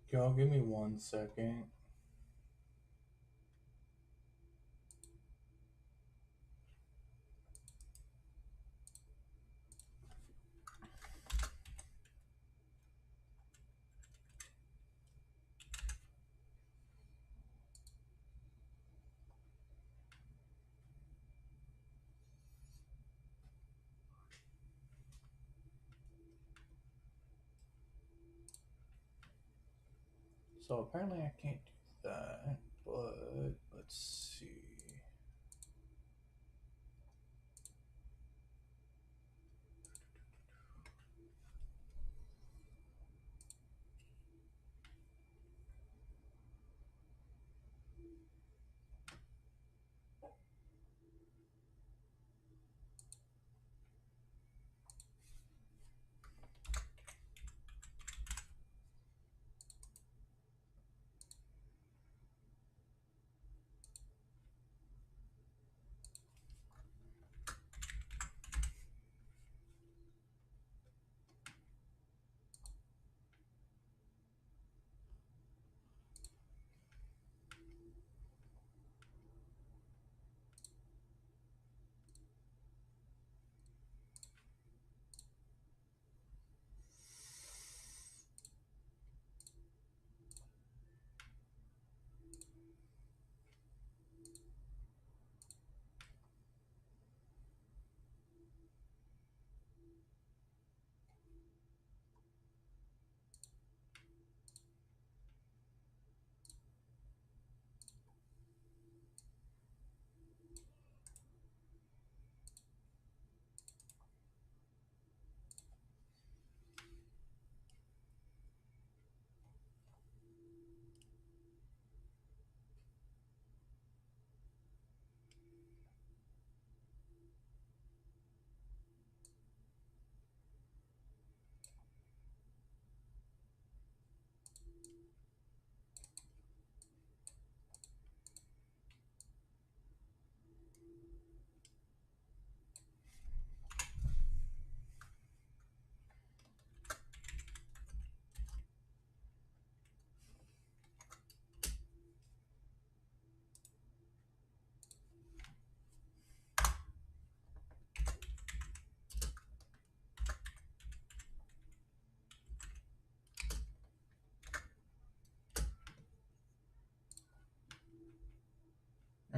Y'all give me 1 second. So apparently I can't do that, but let's see.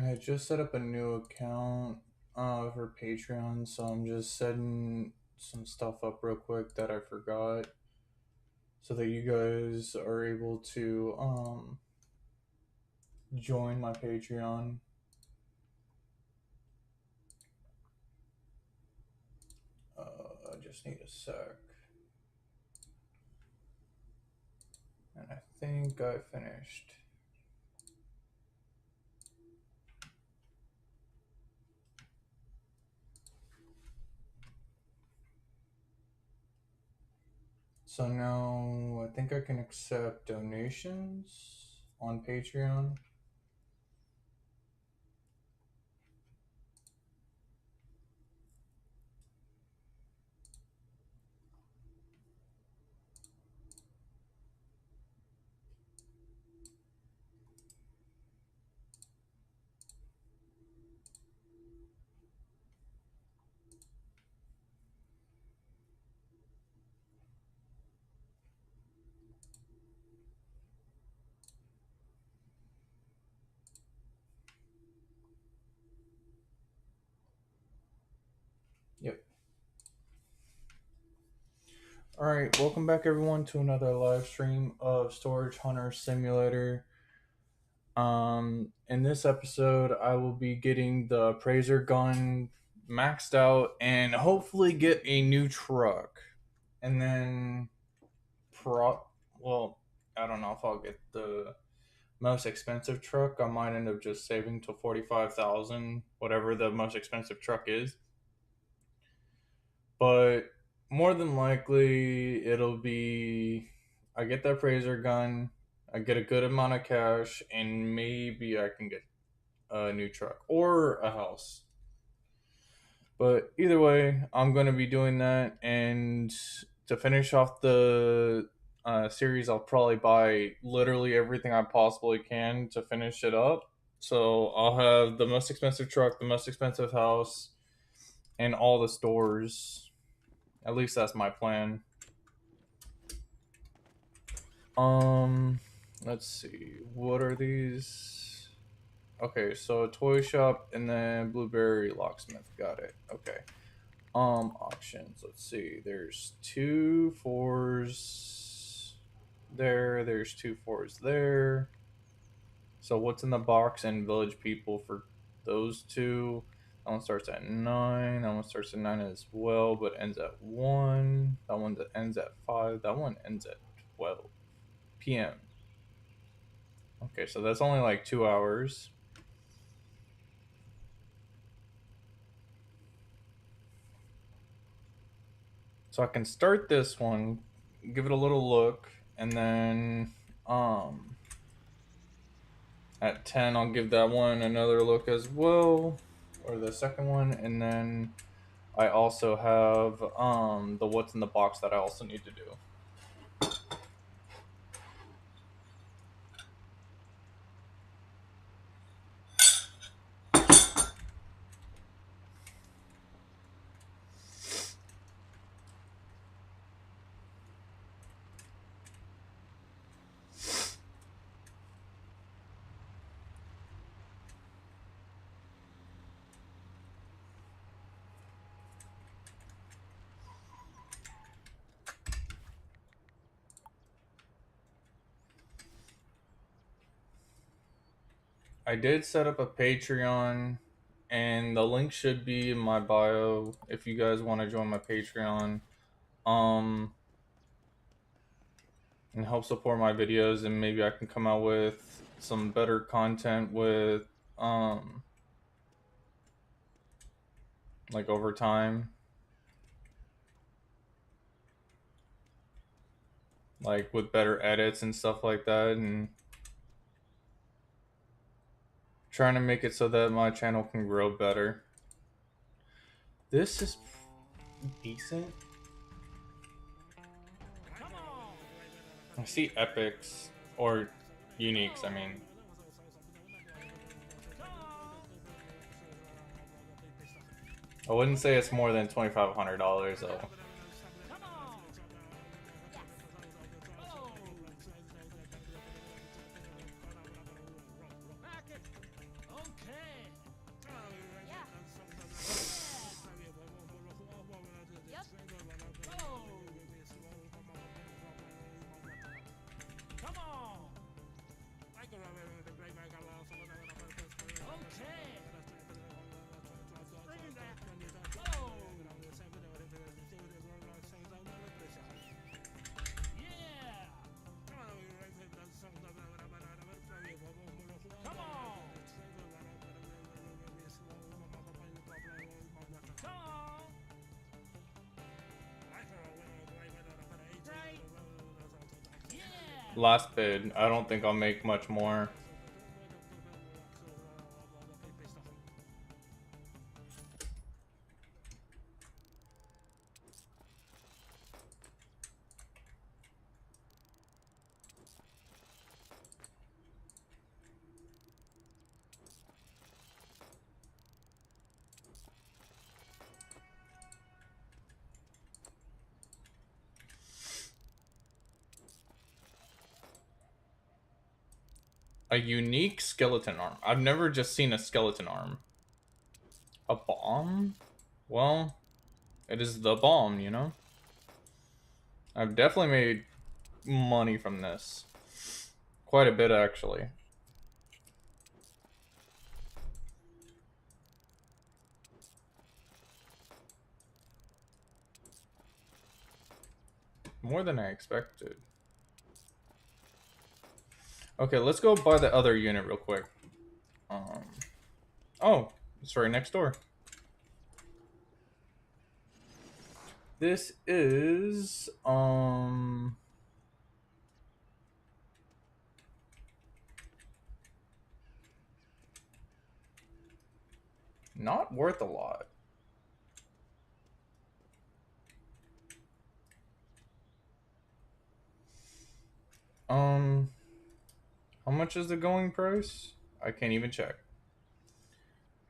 I just set up a new account for Patreon, so I'm just setting some stuff up real quick that I forgot so that you guys are able to join my Patreon. I just need a sec. And I think I finished. So now I think I can accept donations on Patreon. Yep. All right, welcome back everyone to another live stream of Storage Hunter Simulator. In this episode, I will be getting the Appaiser Gun maxed out and hopefully get a new truck. And then, well, I don't know if I'll get the most expensive truck. I might end up just saving to 45,000, whatever the most expensive truck is. But more than likely, it'll be I get the Appaiser Gun, I get a good amount of cash, and maybe I can get a new truck or a house. But either way, I'm going to be doing that. And to finish off the series, I'll probably buy literally everything I possibly can to finish it up. So I'll have the most expensive truck, the most expensive house, and all the stores. At least that's my plan. Um, let's see. What are these? Okay, so a toy shop and then Blueberry Locksmith. Got it. Okay. Auctions. Let's see. There's 2 4s there. There's 2 4s there. So what's in the box and Village People for those two? That one starts at 9. That one starts at 9 as well, but ends at 1. That one that ends at 5. That one ends at 12 p.m. Okay, so that's only like 2 hours. So I can start this one, give it a little look, and then at 10 I'll give that one another look as well, or the second one, and then I also have the what's in the box that I also need to do. I did set up a Patreon, and the link should be in my bio if you guys want to join my Patreon. Um, and help support my videos, and maybe I can come out with some better content with um like over time, like with better edits and stuff like that, and trying to make it so that my channel can grow better. This is decent. I see epics or uniques, I mean. I wouldn't say it's more than $2,500 though. Last bid. I don't think I'll make much more. A unique skeleton arm. I've never just seen a skeleton arm. A bomb? Well, it is the bomb, you know? I've definitely made money from this. Quite a bit, actually. More than I expected. Okay, let's go buy the other unit real quick. Oh, it's right next door. This is not worth a lot. How much is the going price? I can't even check.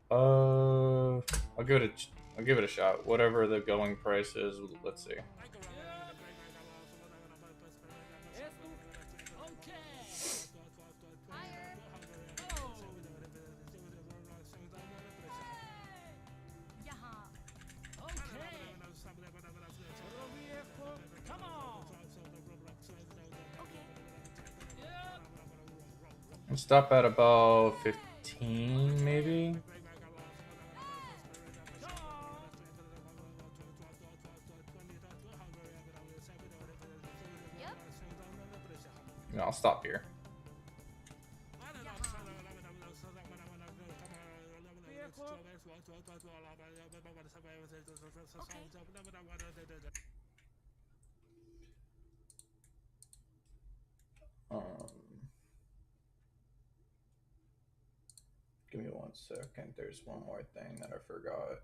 I'll give it I'll give it a shot. Whatever the going price is, let's see. I'll stop at about 15, maybe. No, I'll stop here. Um, Give me 1 second. There's one more thing that I forgot.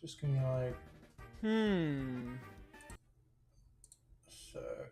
Just give me like a sec.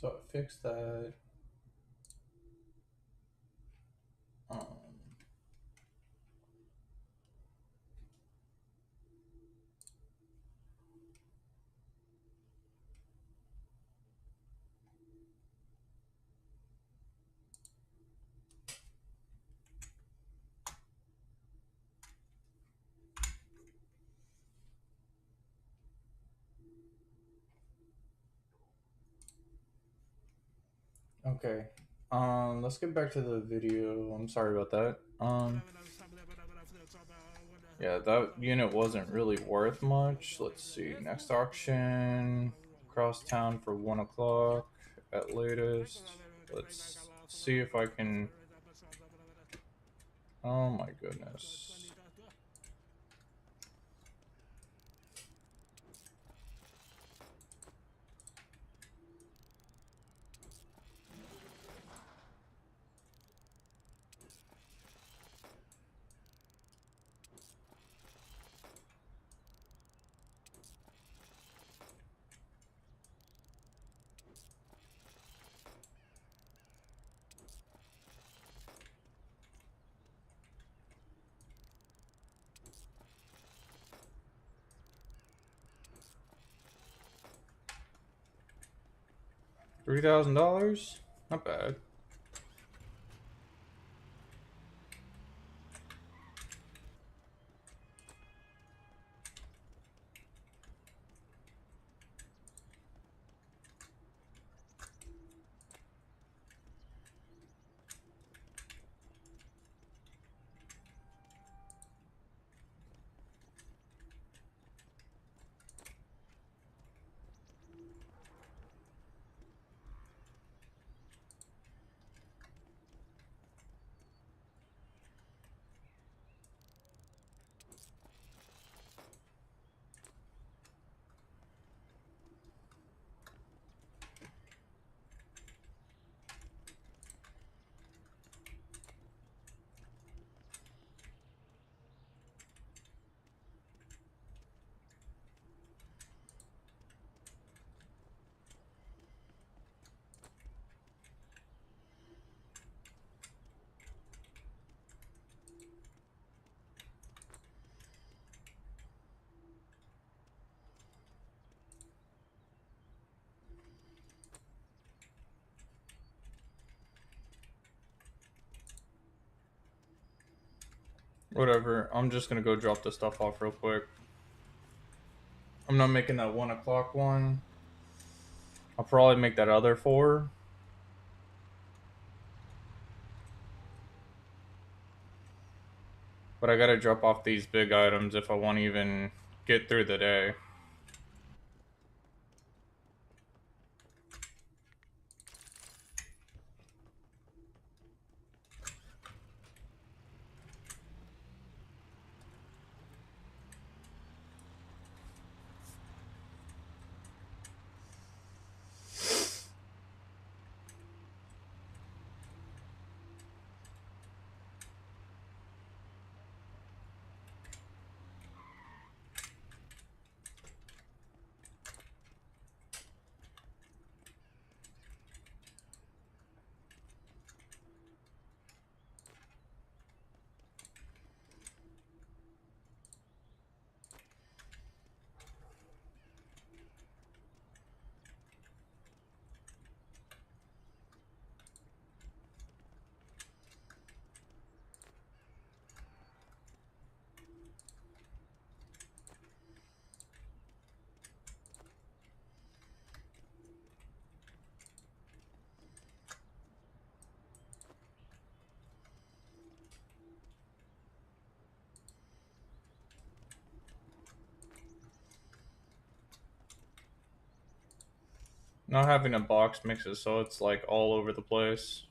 So I fixed that. Um, okay. Let's get back to the video. I'm sorry about that. Yeah, that unit wasn't really worth much. Let's see. Next auction, cross town for 1 o'clock at latest. Let's see if I can. Oh my goodness. $3,000? Not bad. Whatever. I'm just gonna go drop this stuff off real quick. I'm not making that 1 o'clock one. I'll probably make that other 4. But I gotta drop off these big items if I want to even get through the day. Not having a box makes it so it's like all over the place.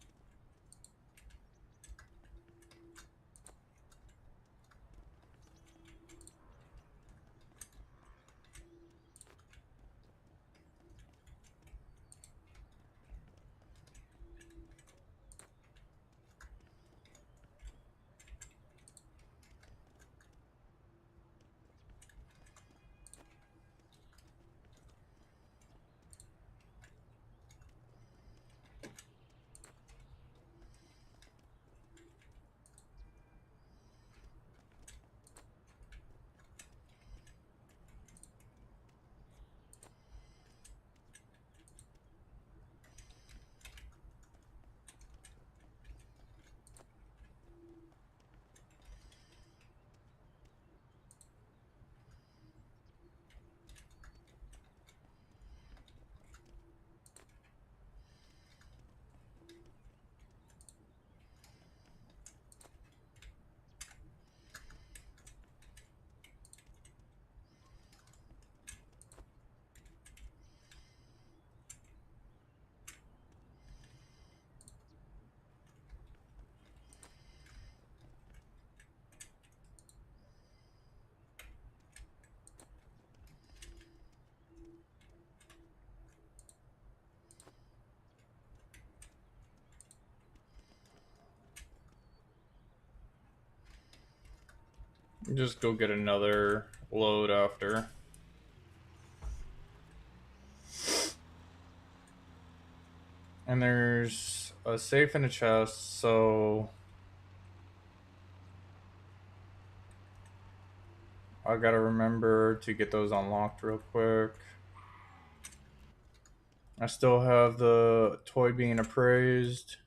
Just go get another load after. And there's a safe and a chest, so I gotta remember to get those unlocked real quick. I still have the toy being appraised.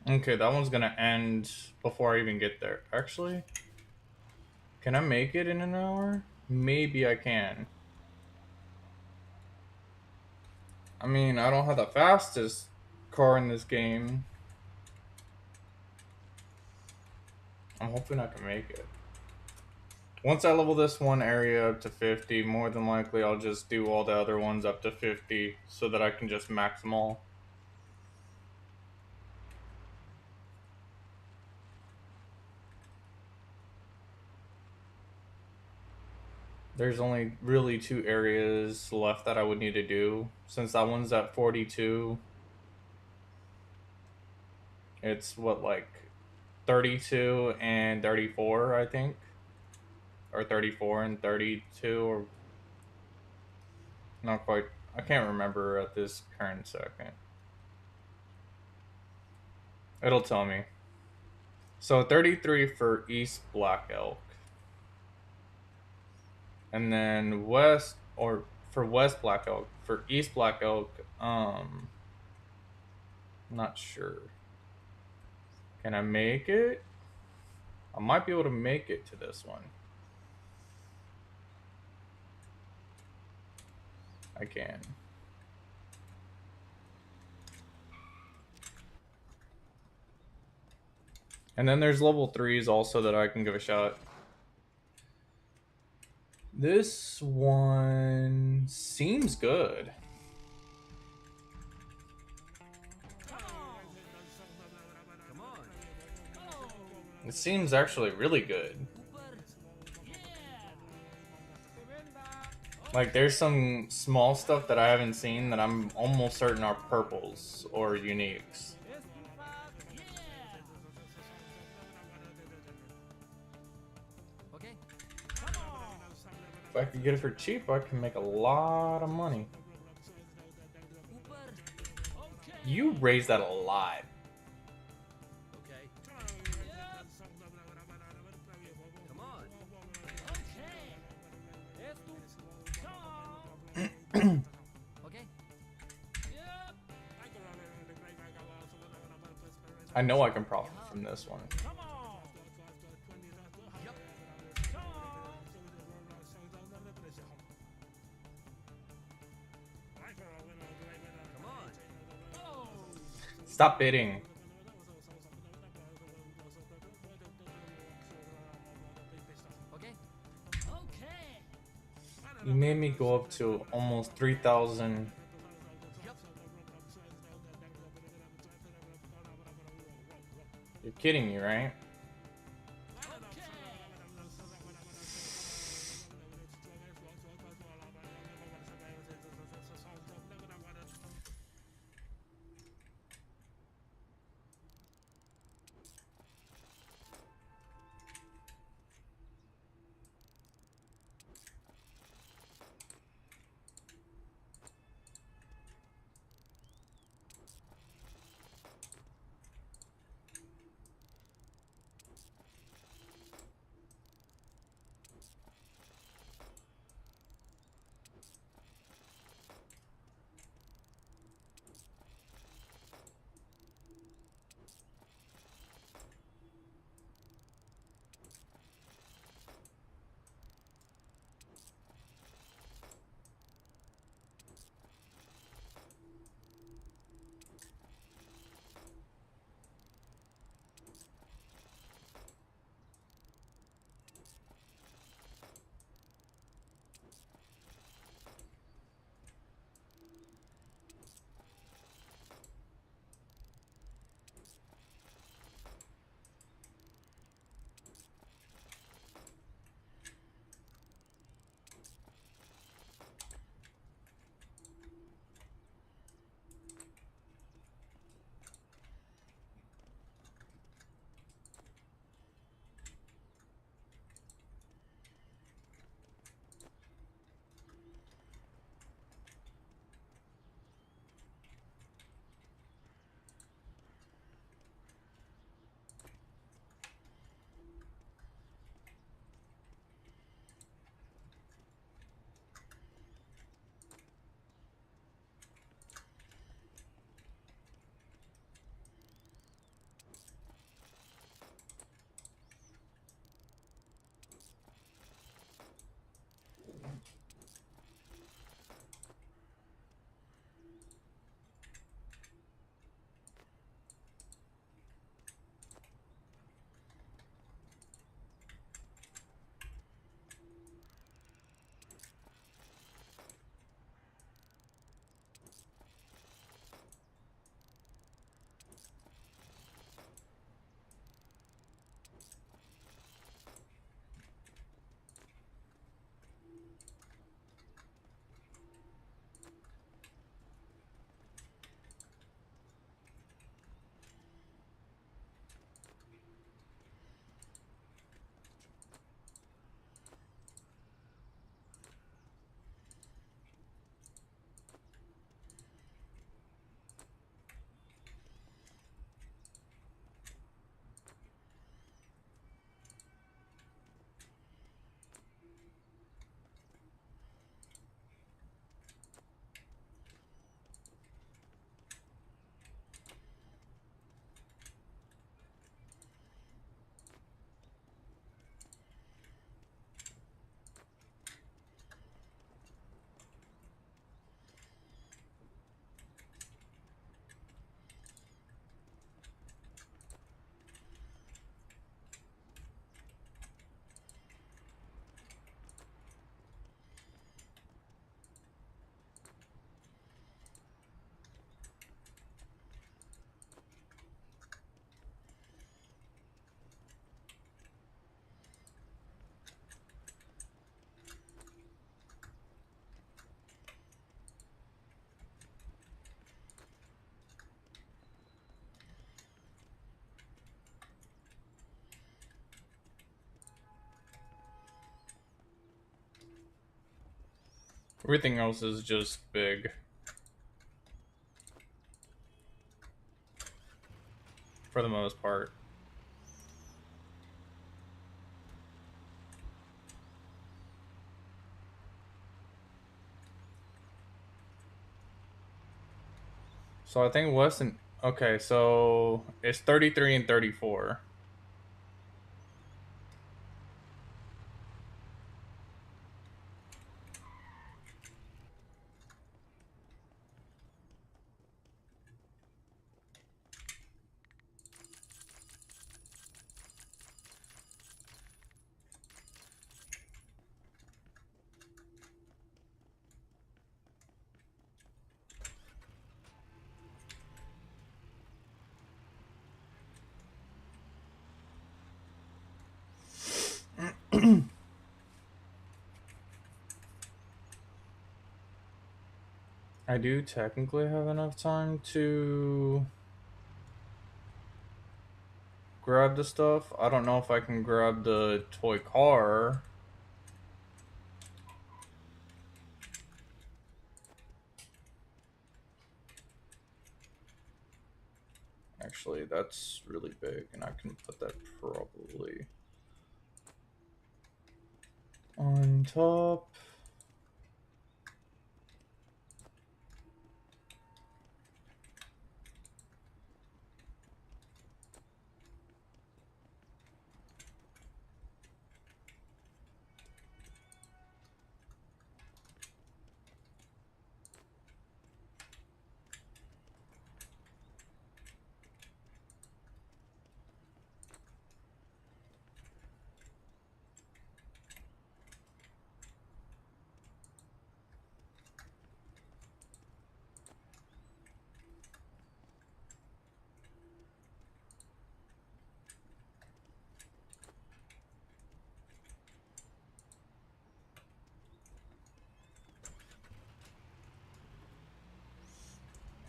Okay, that one's gonna end before I even get there. Actually, can I make it in an hour? Maybe I can. I mean, I don't have the fastest car in this game. I'm hoping I can make it. Once I level this one area up to 50, more than likely I'll just do all the other ones up to 50 so that I can just max them all. There's only really 2 areas left that I would need to do. Since that one's at 42, it's what, like 32 and 34, I think? Or 34 and 32, or not quite. I can't remember at this current second. It'll tell me. So 33 for East Black Elk. And then West, or for West Black Elk. For East Black Elk, not sure. Can I make it? I might be able to make it to this one. I can. And then there's level 3s also that I can give a shot. This one seems good. It seems actually really good. Like, there's some small stuff that I haven't seen that I'm almost certain are purples or uniques. If I could get it for cheap, I can make a lot of money. You raised that a lot. I know I can profit from this one. Stop bidding. You made me go up to almost 3,000. You're kidding me, right? Everything else is just big for the most part. So I think Weston. Okay, so it's 33 and 34. I do technically have enough time to grab the stuff. I don't know if I can grab the toy car. Actually, that's really big, and I can put that probably on top.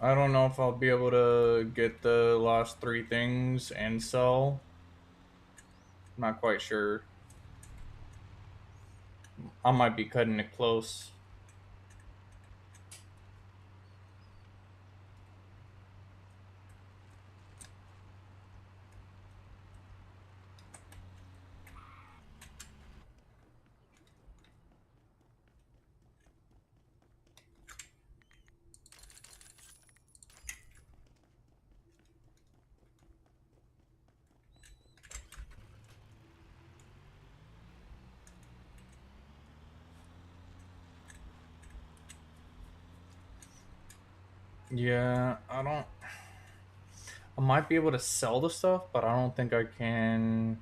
I don't know if I'll be able to get the last three things and sell. I'm not quite sure. I might be cutting it close. Yeah, I don't. I might be able to sell the stuff, but I don't think I can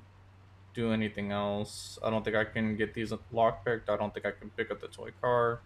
do anything else. I don't think I can get these lockpicked. I don't think I can pick up the toy car.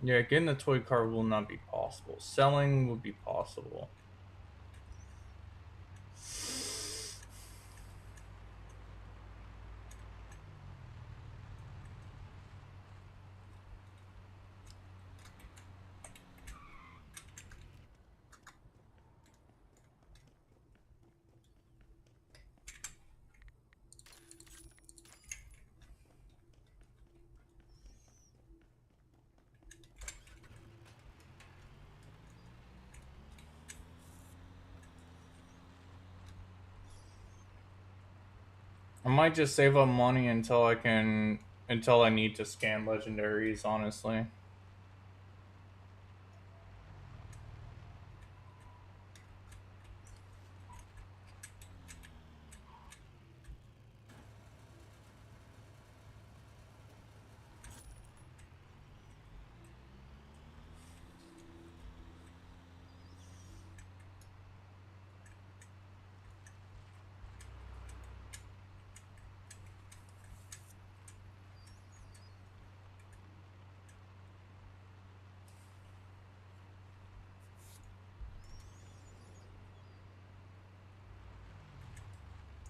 Yeah, getting the toy car will not be possible. Selling will be possible. I might just save up money until I need to scan legendaries, honestly.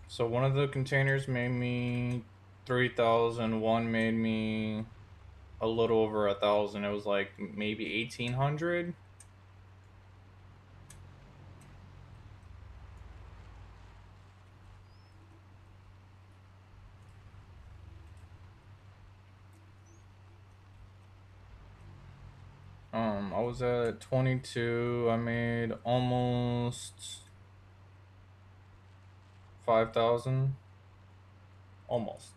So one of the containers made me 3,000. One made me a little over 1,000. It was like maybe 1,800. I was at 22. I made almost 5,000. Almost.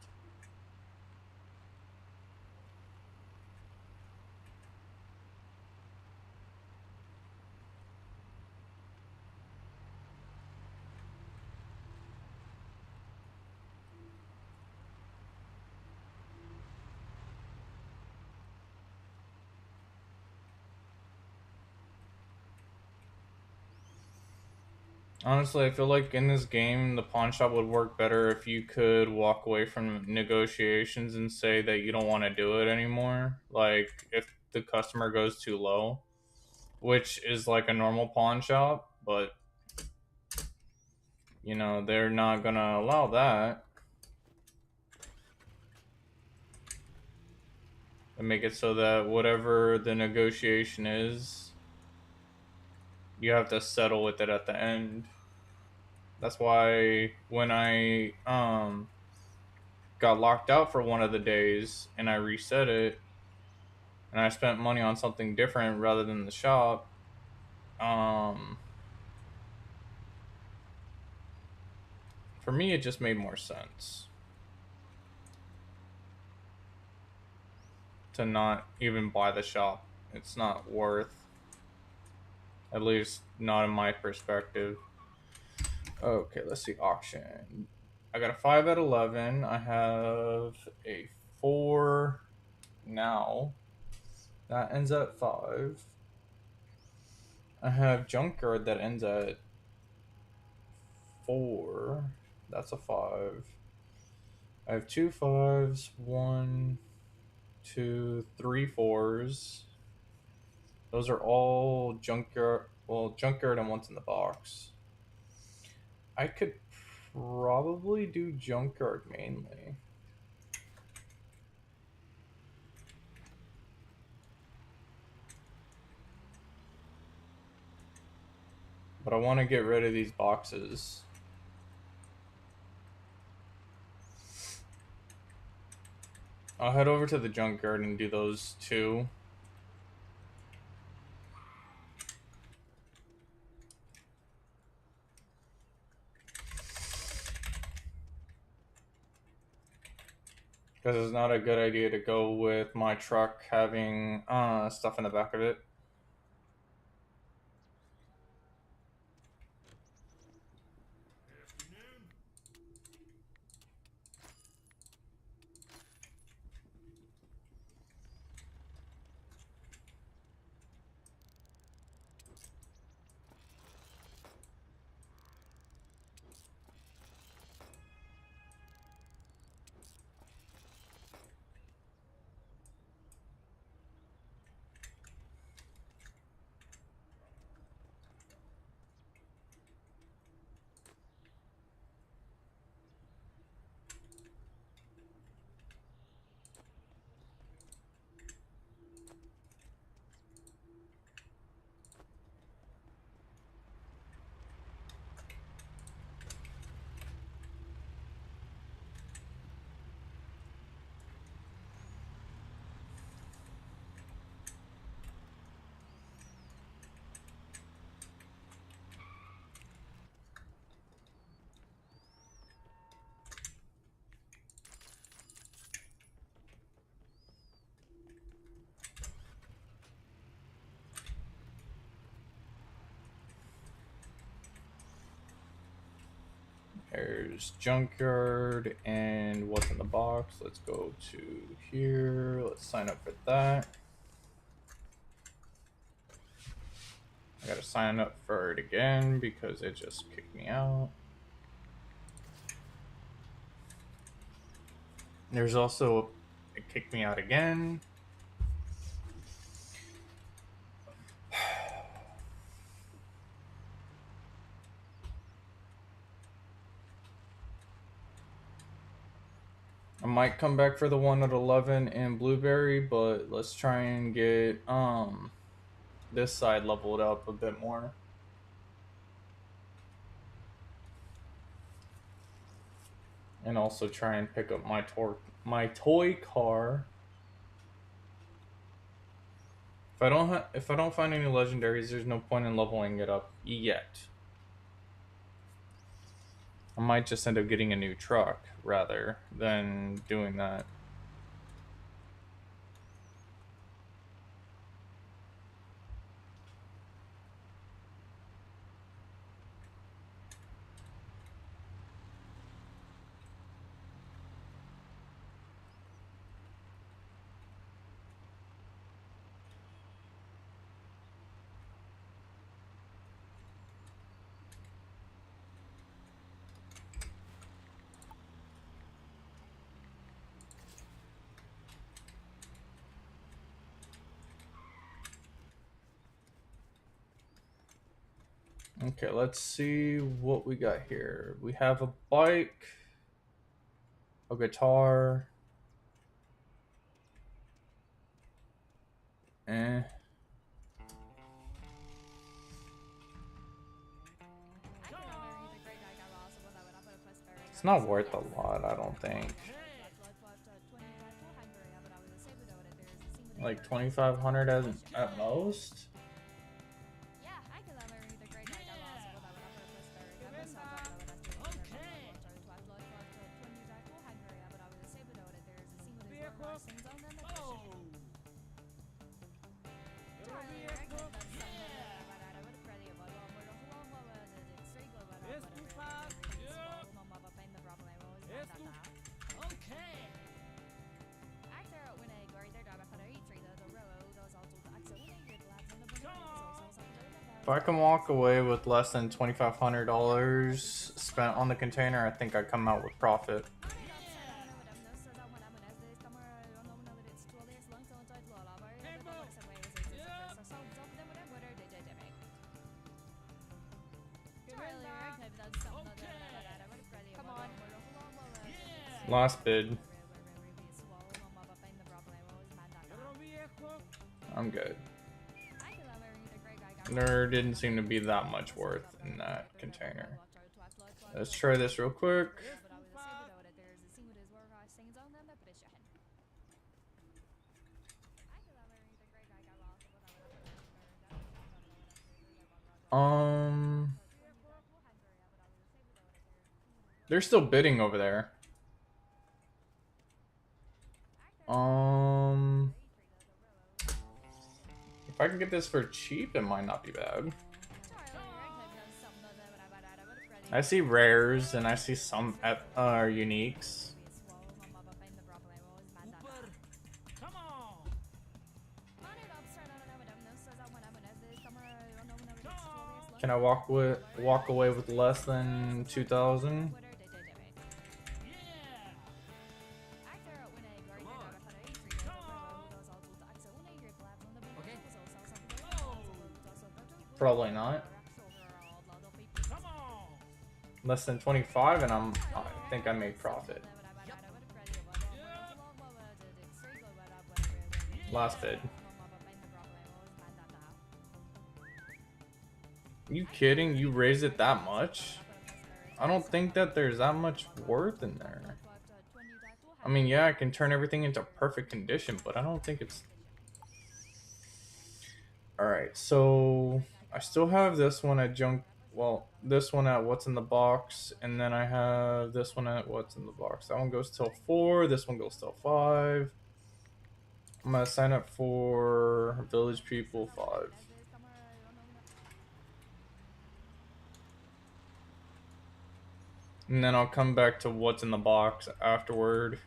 Honestly, I feel like in this game, the pawn shop would work better if you could walk away from negotiations and say that you don't want to do it anymore. Like, if the customer goes too low, which is like a normal pawn shop, but they're not gonna allow that and make it so that whatever the negotiation is, you have to settle with it at the end. That's why when I got locked out for one of the days and I reset it and I spent money on something different rather than the shop, um for me it just made more sense to not even buy the shop. It's not worth, at least not in my perspective. Okay, let's see auction. I got a 5 at 11. I have a 4 now. That ends at 5. I have Junkyard that ends at 4. That's a 5. I have two fives, one, two, three fours. Those are all Junkyard. Well, Junkyard and one's in the box. I could probably do Junkyard mainly. But I want to get rid of these boxes. I'll head over to the junkyard and do those two. Because it's not a good idea to go with my truck having stuff in the back of it. There's junkyard and what's in the box. Let's go to here. Let's sign up for that. I gotta sign up for it again because it just kicked me out. There's also, it kicked me out again. I might come back for the one at 11 and Blueberry, but let's try and get this side leveled up a bit more. And also try and pick up my toy car if I don't find any legendaries, there's no point in leveling it up yet. I might just end up getting a new truck rather than doing that. Okay, let's see what we got here. We have a bike, a guitar, eh. It's not worth a lot, I don't think. Like 2,500 at most. If I can walk away with less than $2,500 spent on the container, I think I come out with profit. Last bid. I'm good. There didn't seem to be that much worth in that container. Let's try this real quick. They're still bidding over there. If I can get this for cheap, it might not be bad. I see rares and I see some uniques. Can I walk away with less than 2,000? Probably not. Less than 25 and I think I made profit. Last bid. Are you kidding? You raised it that much? I don't think that there's that much worth in there. I mean, yeah, I can turn everything into perfect condition, but I don't think it's... Alright, so I still have this one at junk. Well, this one at what's in the box, and then I have this one at what's in the box. That one goes till 4, this one goes till 5. I'm gonna sign up for Village People 5. And then I'll come back to what's in the box afterward.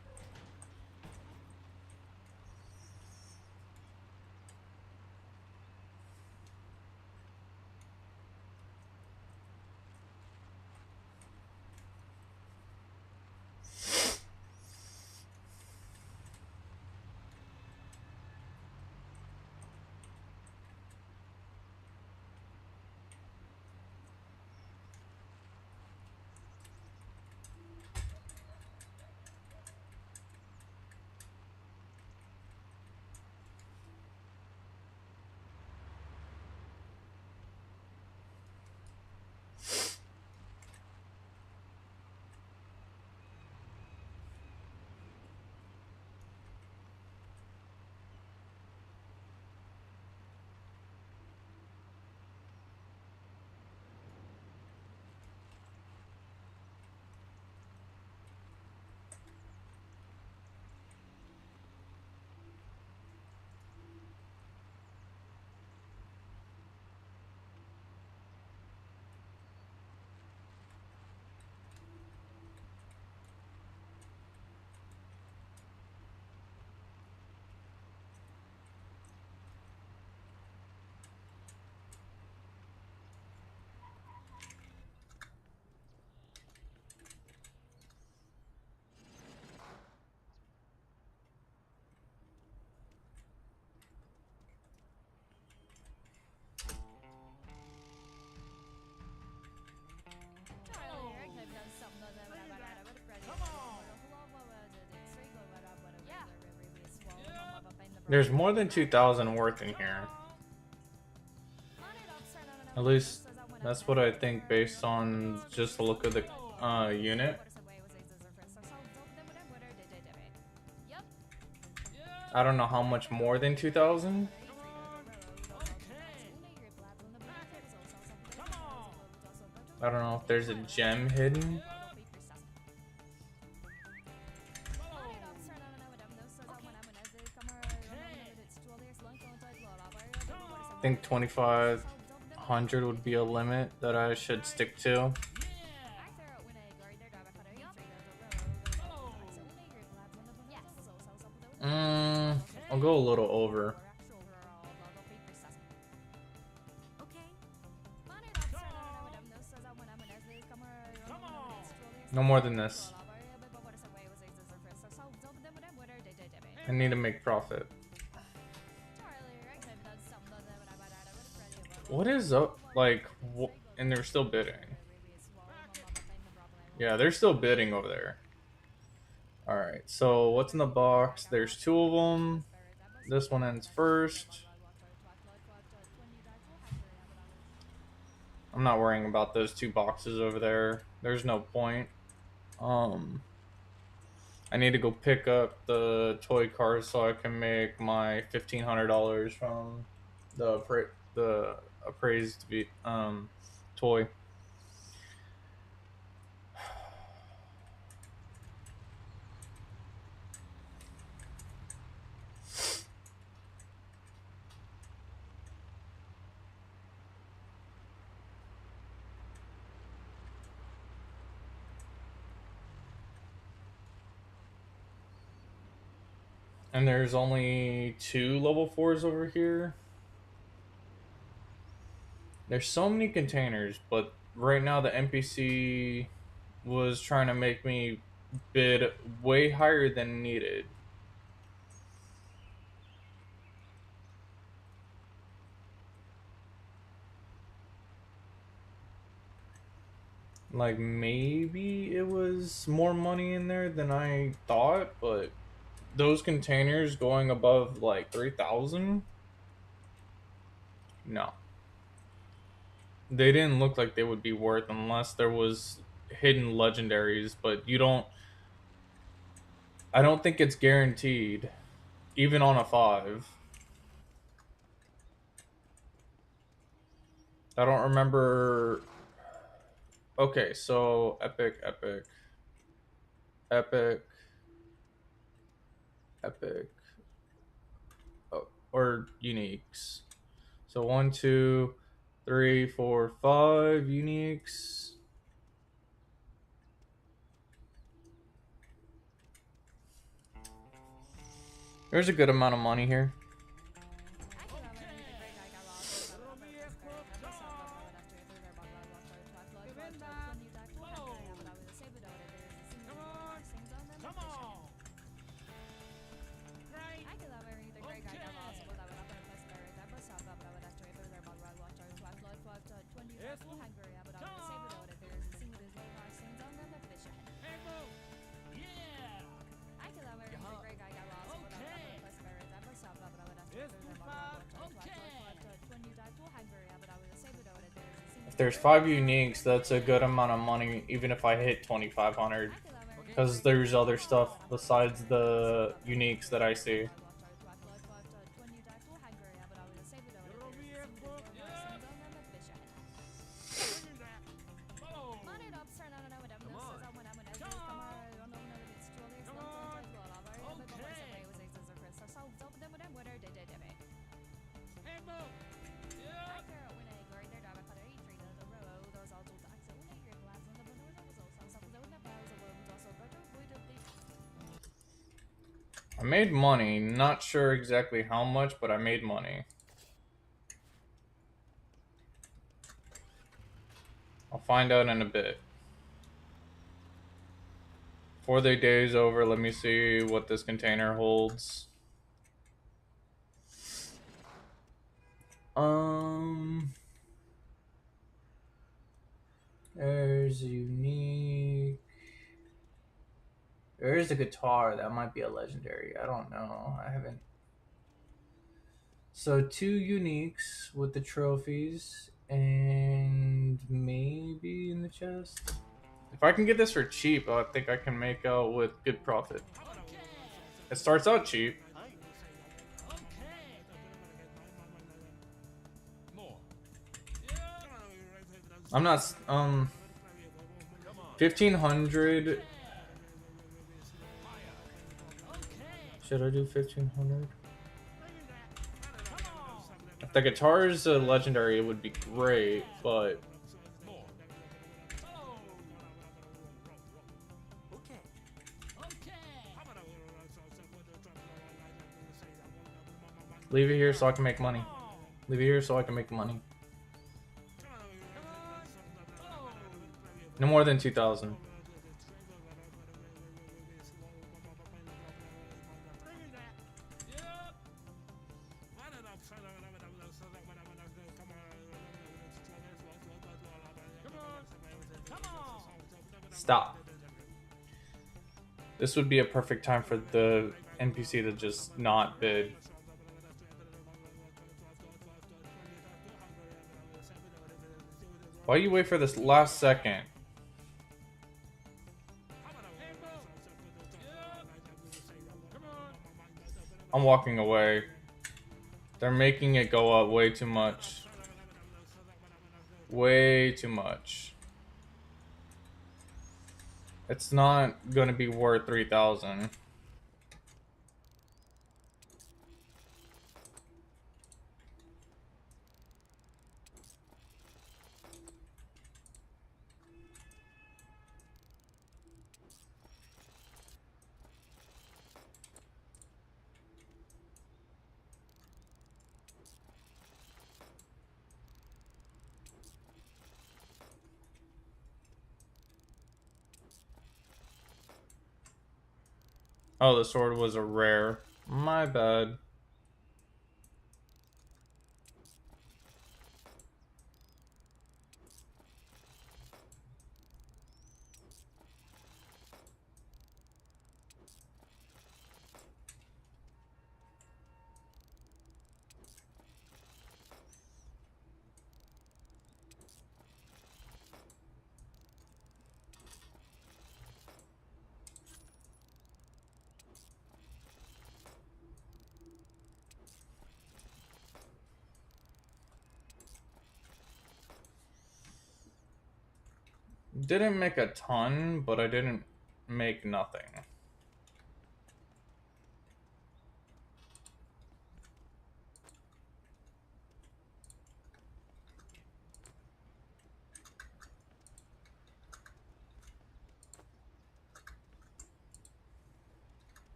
There's more than 2,000 worth in here. At least that's what I think based on just the look of the unit. I don't know how much more than 2,000. I don't know if there's a gem hidden. I think 2,500 would be a limit that I should stick to. I'll go a little over. No more than this. I need to make profit. What is up? Like, and they're still bidding. Yeah, they're still bidding over there. Alright, so what's in the box? There's two of them. This one ends first. I'm not worrying about those two boxes over there. There's no point. I need to go pick up the toy cars so I can make my $1,500 from the appraised toy. And there's only 2 level 4s over here. There's so many containers, but right now the NPC was trying to make me bid way higher than needed. Like, maybe it was more money in there than I thought, but those containers going above like 3,000? No. They didn't look like they would be worth unless there was hidden legendaries, but I don't think it's guaranteed even on a 5. I don't remember. Okay, so epic, epic, epic, oh, or uniques. So 1, 2, 3, 4, 5 uniques. There's a good amount of money here. If there's 5 uniques, that's a good amount of money, even if I hit 2,500. Because there's other stuff besides the uniques that I see. I made money, not sure exactly how much, but I made money. I'll find out in a bit. Before the day is over, let me see what this container holds. There's a unique. There is a guitar that might be a legendary. I don't know. I haven't So two uniques with the trophies and maybe in the chest. If I can get this for cheap, I think I can make out with good profit. It starts out cheap. I'm not 1500. Should I do 1500? If the guitar is a legendary, it would be great, but leave it here so I can make money. Leave it here so I can make money. No more than 2,000. Stop. This would be a perfect time for the NPC to just not bid. Why you wait for this last second? I'm walking away. They're making it go up way too much. Way too much. It's not gonna be worth 3,000. Oh, the sword was a rare. My bad. Didn't make a ton, but I didn't make nothing.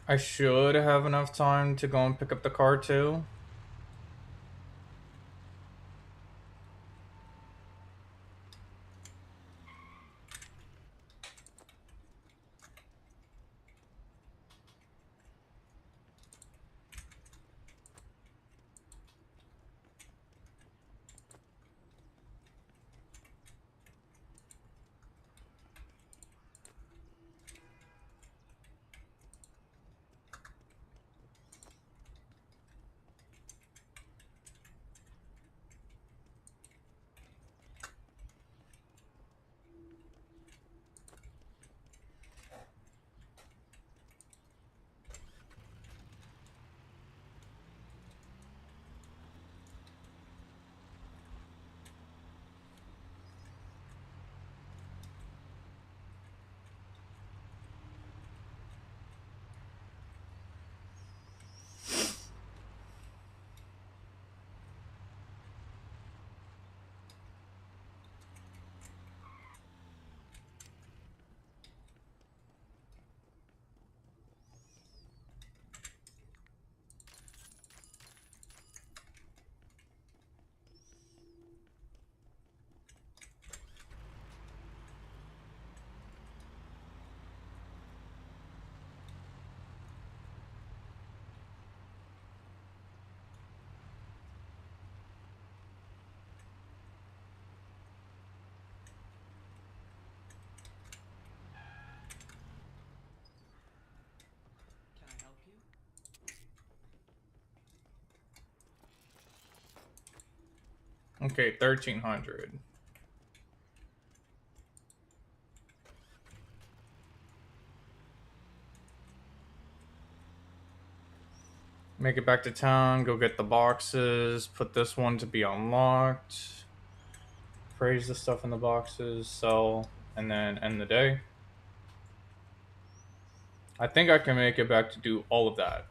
I should have enough time to go and pick up the car too. Can I help you? Okay, 1300. Make it back to town, go get the boxes, put this one to be unlocked, praise the stuff in the boxes, sell, and then end the day. I think I can make it back to do all of that.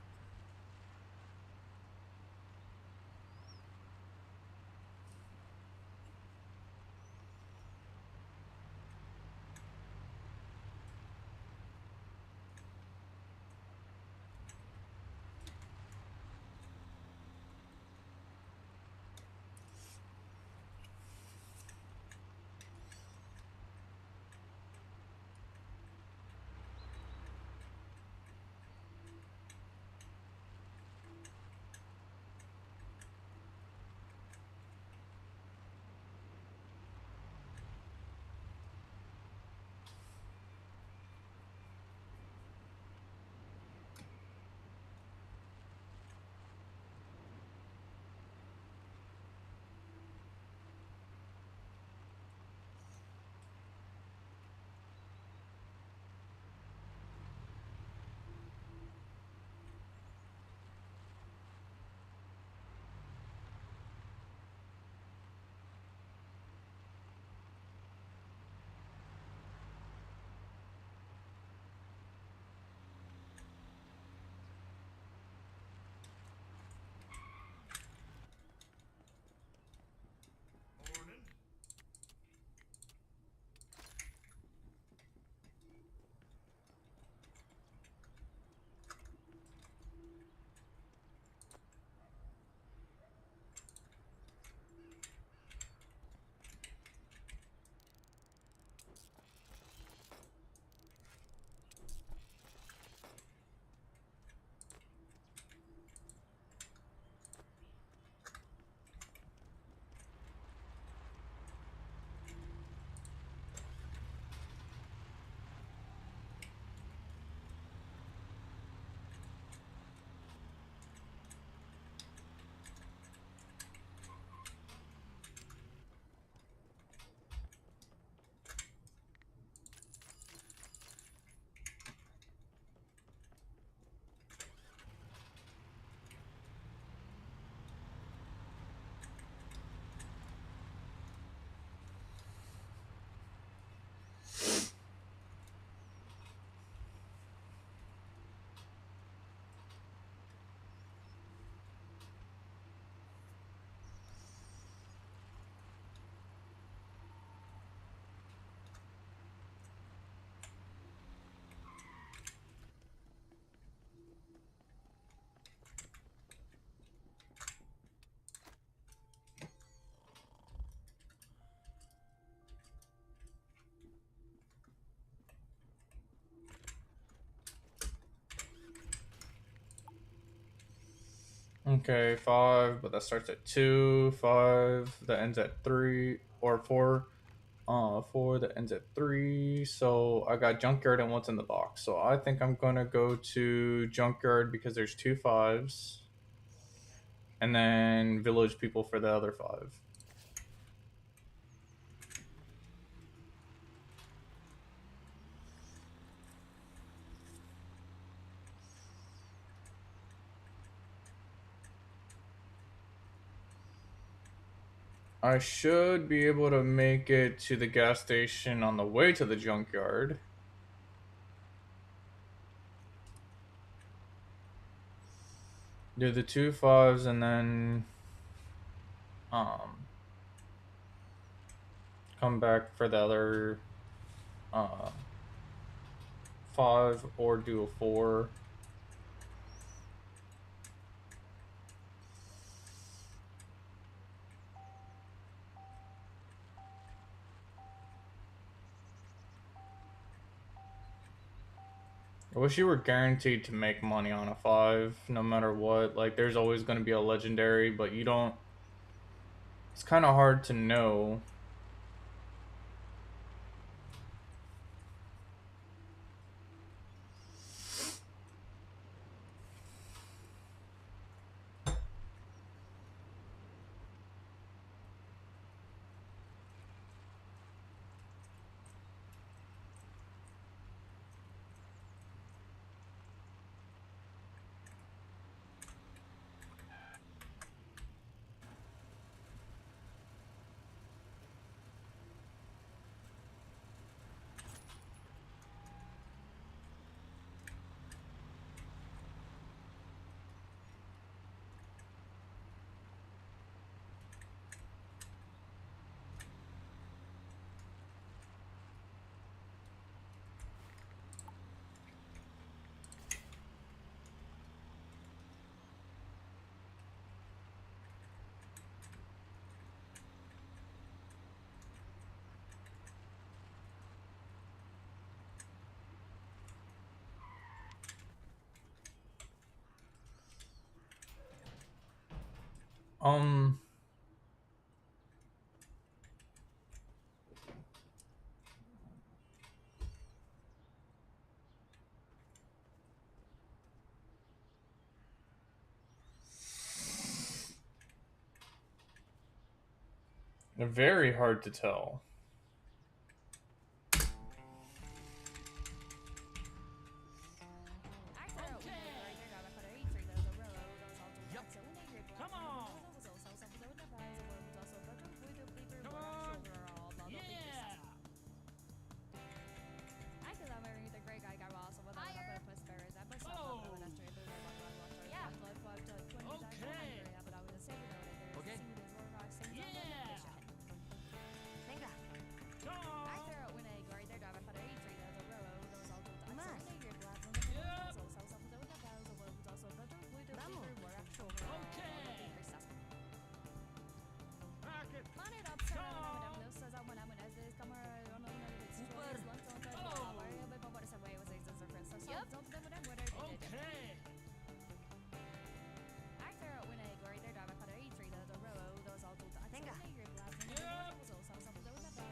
Okay, 5, but that starts at 2. 5, that ends at 3 or 4. 4 that ends at 3. So I got junkyard and what's in the box. So I think I'm gonna go to junkyard because there's 2 5s, and then village people for the other 5. I should be able to make it to the gas station on the way to the junkyard. Do the 2 5s and then um come back for the other uh 5 or do a 4. I wish you were guaranteed to make money on a 5 no matter what. Like there's always going to be a legendary, but you don't, it's kind of hard to know. Um Very hard to tell. Yup. Come on. Come on. Yeah. Oh. Okay. Okay. Yeah. Come on. Yep. Okay. Rocket. Come on. Super. Oh. Okay. Yep.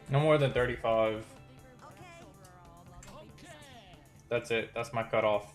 No more than 35. Okay. That's it. That's my cutoff.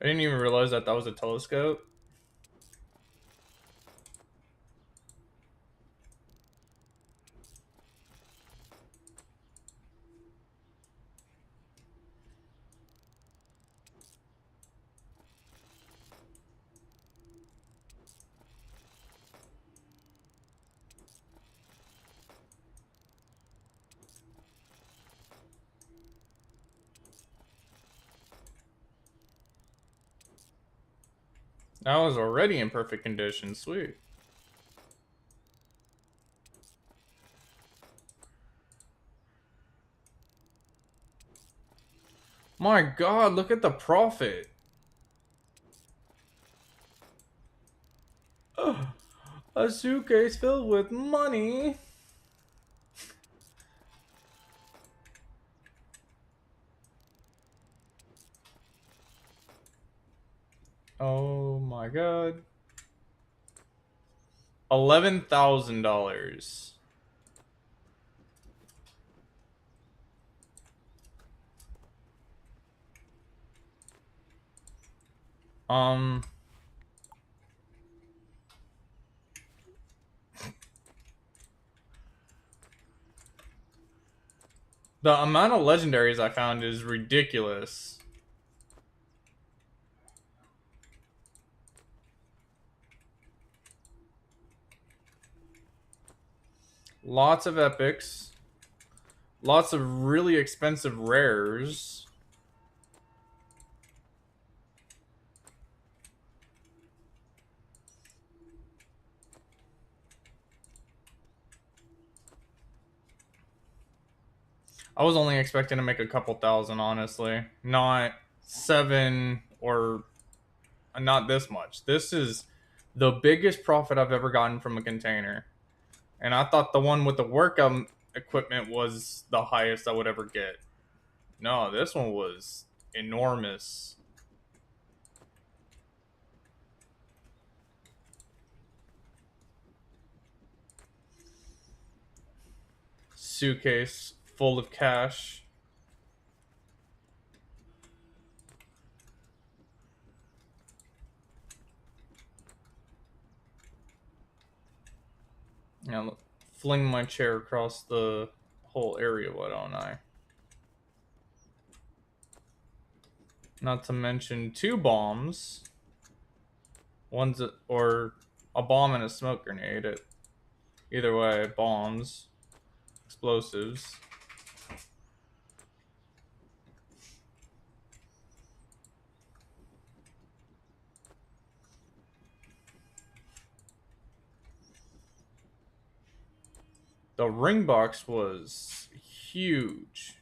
I didn't even realize that that was a telescope. That was already in perfect condition. Sweet. My God, look at the profit. A suitcase filled with money. Oh my God. $11,000. Um, the amount of legendaries I found is ridiculous. Lots of epics. Lots of really expensive rares. I was only expecting to make a couple thousand, honestly. Not seven or not this much. This is the biggest profit I've ever gotten from a container. And I thought the one with the workout equipment was the highest I would ever get. No, this one was enormous. Suitcase full of cash. Now, fling my chair across the whole area, why don't I? Not to mention two bombs. Or a bomb and a smoke grenade. Either way, bombs, explosives. The ring box was huge.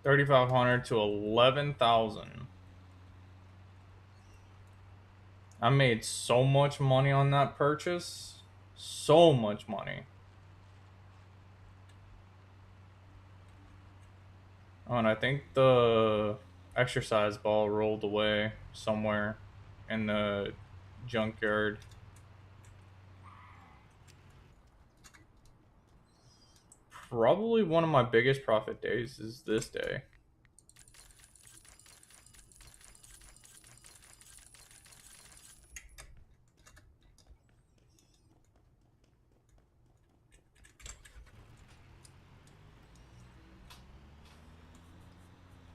3,500 to 11,000. I made so much money on that purchase. So much money. Oh, and I think the exercise ball rolled away somewhere in the junkyard. Probably one of my biggest profit days is this day.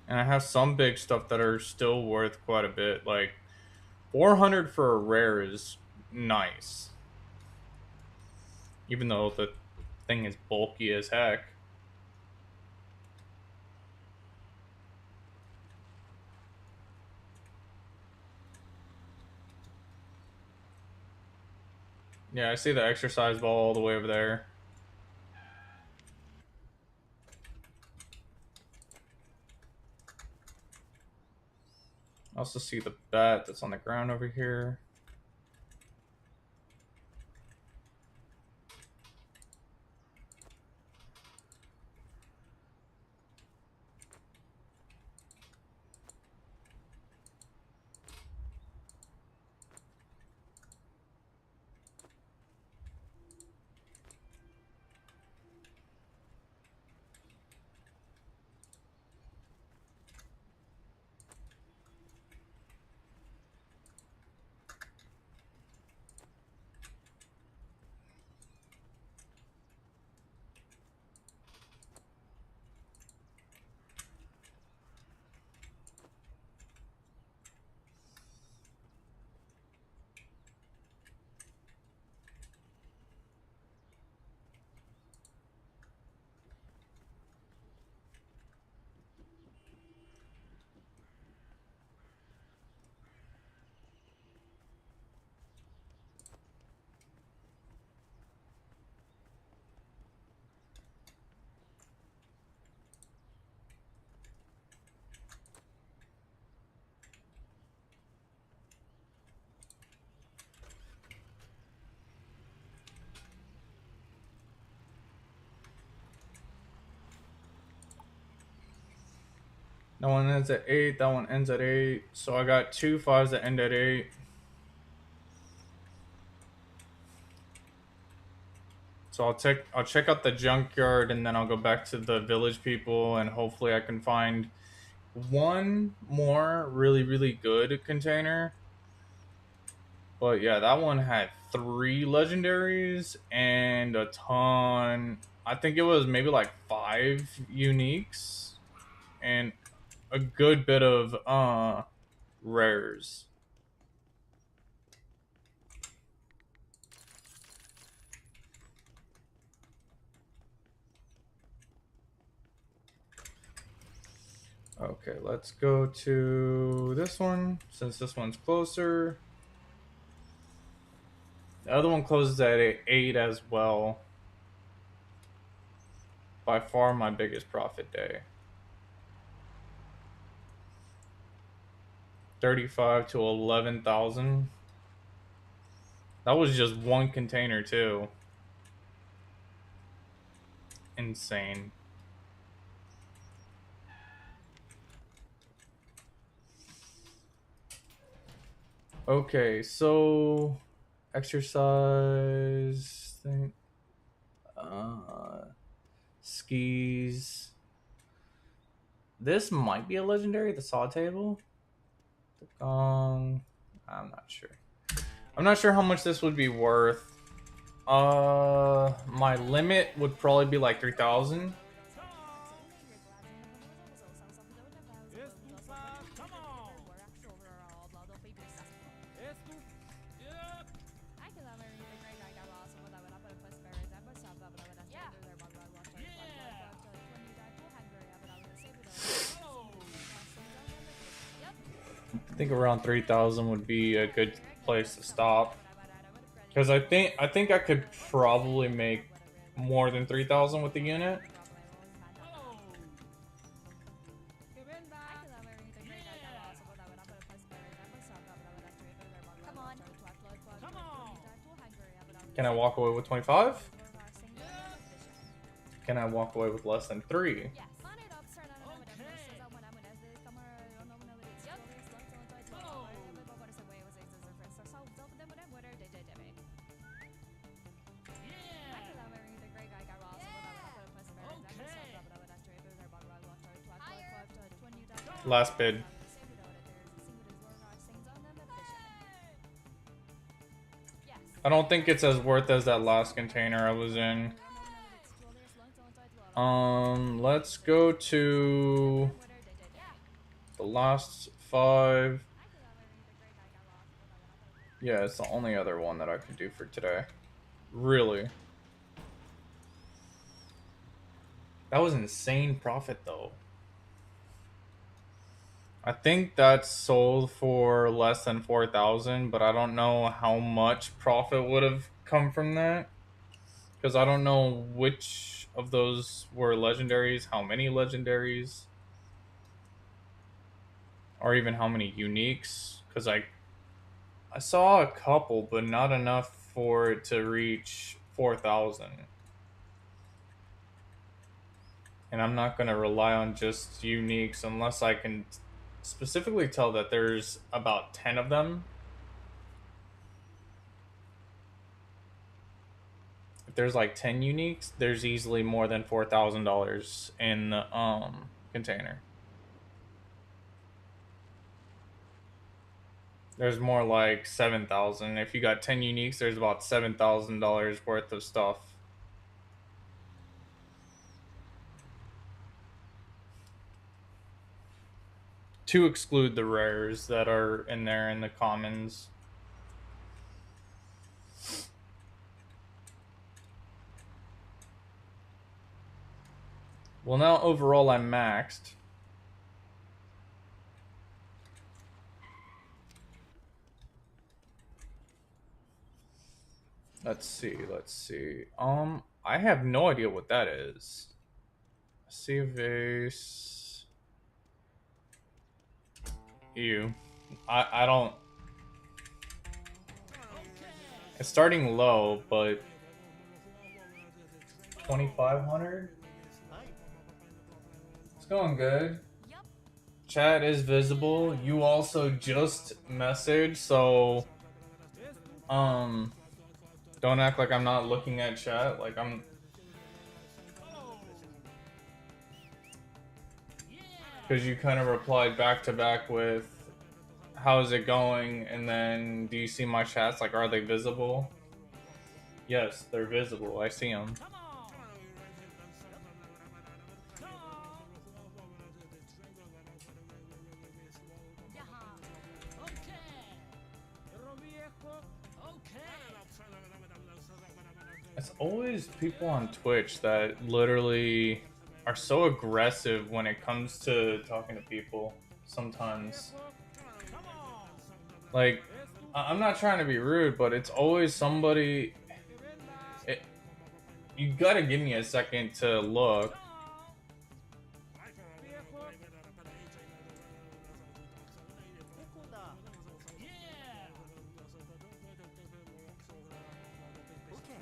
And I have some big stuff that are still worth quite a bit. Like 400 for a rare is nice. Even though the thing is bulky as heck. Yeah, I see the exercise ball all the way over there. I also see the bat that's on the ground over here. That one ends at 8. That one ends at 8. So I got two fives that end at 8. So I'll check out the junkyard and then I'll go back to the village people and hopefully I can find one more really good container. But yeah, that one had 3 legendaries and a ton. I think it was maybe like 5 uniques and a good bit of rares. Okay, let's go to this one since this one's closer. The other one closes at 8 as well. By far my biggest profit day. 35 to 11,000. That was just one container too. Insane. Okay, so exercise thing. Skis. This might be a legendary, the saw table. The gong. I'm not sure. I'm not sure how much this would be worth. My limit would probably be like 3,000. I think around 3,000 would be a good place to stop. Because I think I could probably make more than 3,000 with the unit. Can I walk away with 25? Can I walk away with less than 3? Last bid. I don't think it's as worth as that last container I was in. Let's go to the last 5. Yeah, it's the only other one that I could do for today. Really. That was insane profit though. I think that's sold for less than 4,000, but I don't know how much profit would have come from that. Because I don't know which of those were legendaries, how many legendaries, or even how many uniques. Because I saw a couple, but not enough for it to reach 4,000. And I'm not going to rely on just uniques unless I can specifically tell that there's about 10 of them. If there's like 10 uniques, there's easily more than $4,000 in the container. There's more like 7,000. If you got 10 uniques, there's about $7,000 worth of stuff. To exclude the rares that are in there in the commons. Well, now overall I'm maxed. Let's see. I have no idea what that is. Sea of Ace. Ew. I don't. It's starting low, but 2,500. It's going good. Chat is visible. You also just messaged, so don't act like I'm not looking at chat. Like I'm. Because you kind of replied back to back with, how's it going? And then, do you see my chats? Like, are they visible? Yes, they're visible. I see them. It's always people on Twitch that literally are so aggressive when it comes to talking to people sometimes. Like, I'm not trying to be rude, but it's always somebody. You gotta give me a second to look.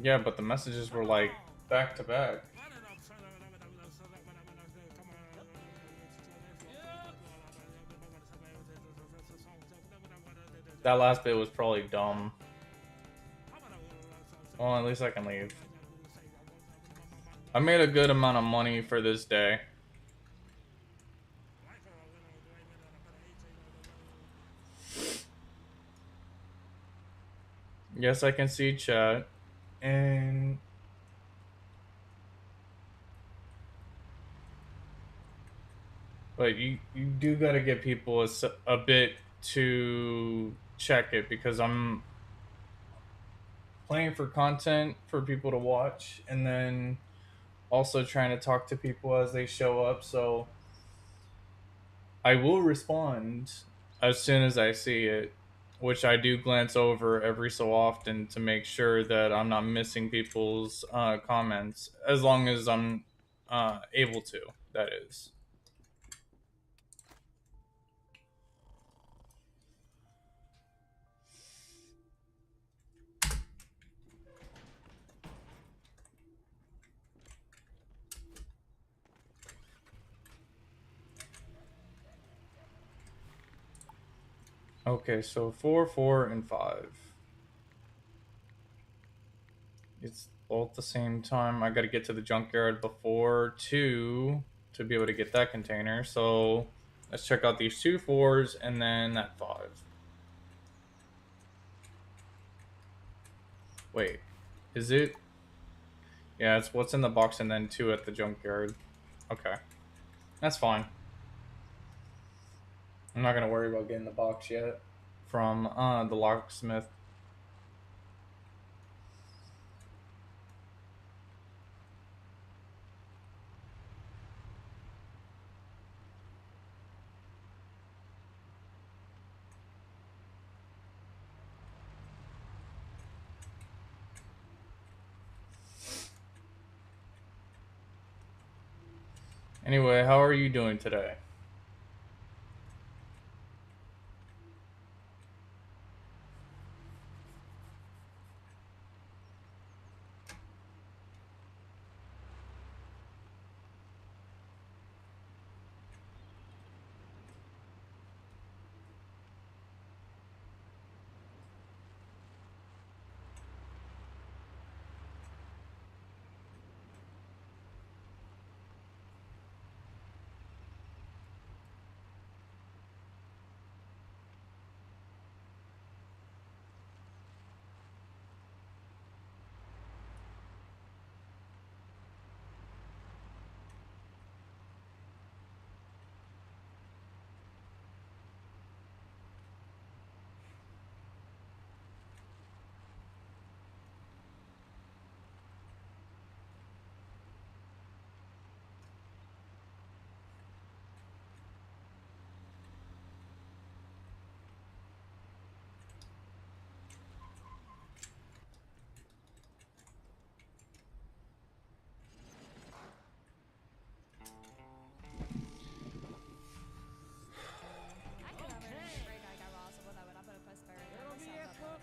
Yeah, but the messages were like back to back. That last bit was probably dumb. Well, at least I can leave. I made a good amount of money for this day. Yes, I can see chat. And but you do got to give people a bit to check it, because I'm playing for content for people to watch, and then also trying to talk to people as they show up. So I will respond as soon as I see it, which I do glance over every so often to make sure that I'm not missing people's comments, as long as I'm able to, that is. Okay, so 4, 4, and 5. It's all at the same time. I gotta get to the junkyard before 2 to be able to get that container. So let's check out these 2 4s and then that 5. Wait, is it? Yeah, it's what's in the box and then 2 at the junkyard. Okay, that's fine. I'm not gonna worry about getting the box yet from the locksmith. Anyway, how are you doing today?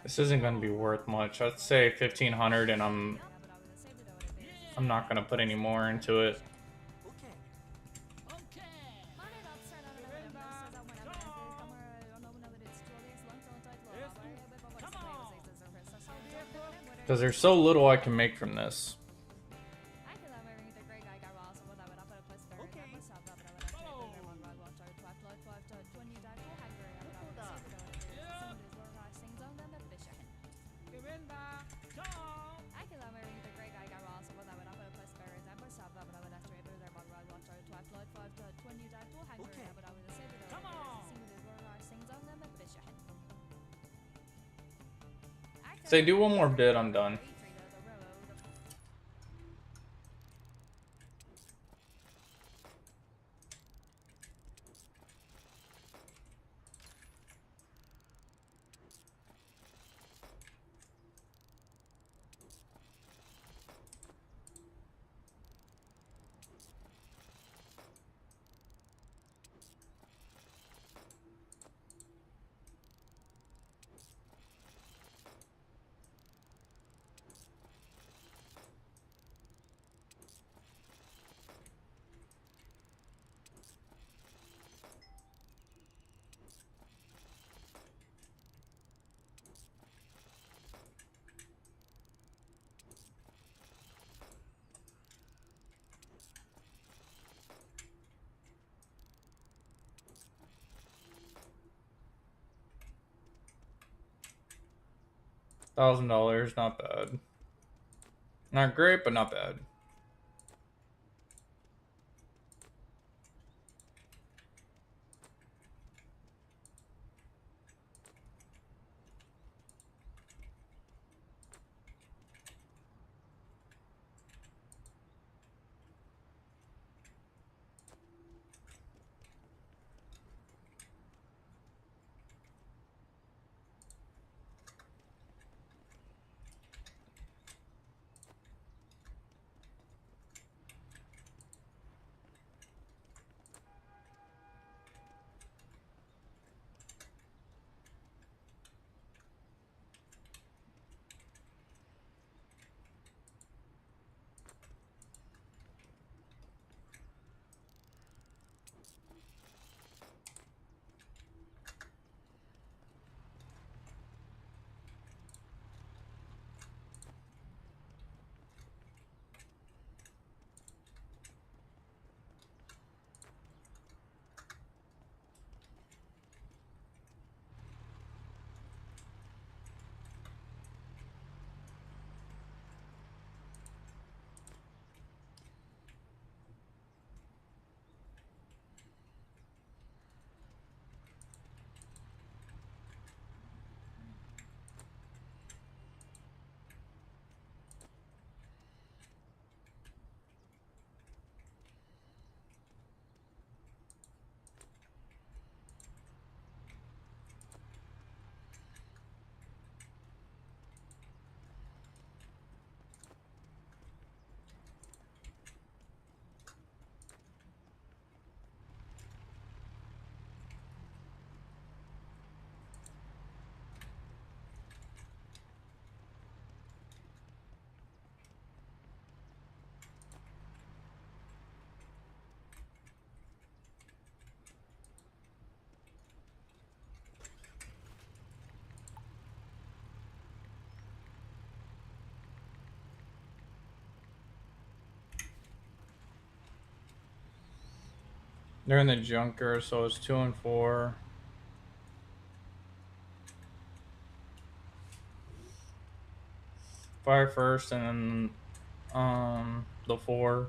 This isn't gonna be worth much. I'd say 1,500, and I'm not gonna put any more into it. Because there's so little I can make from this. Say, do one more bid, I'm done. $1,000, not bad. Not great, but not bad. They're in the junker, so it's 2 and 4. Fire first, and then the 4.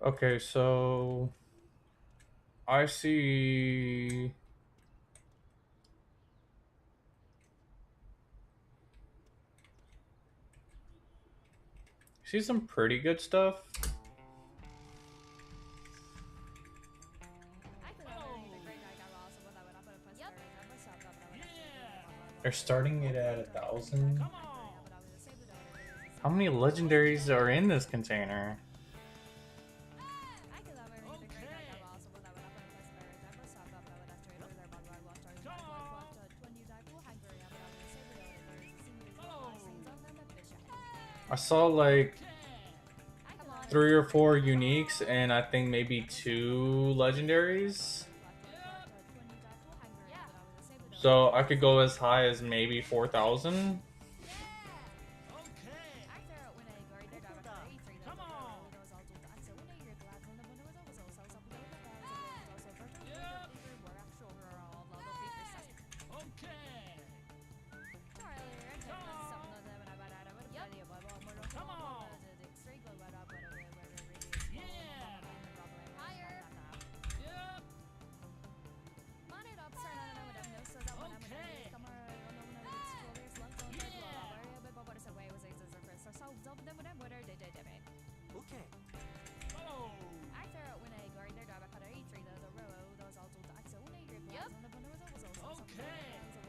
Okay, so I see. See some pretty good stuff. They're starting it at 1,000. How many legendaries are in this container? I saw like 3 or 4 uniques and I think maybe 2 legendaries. So I could go as high as maybe 4,000.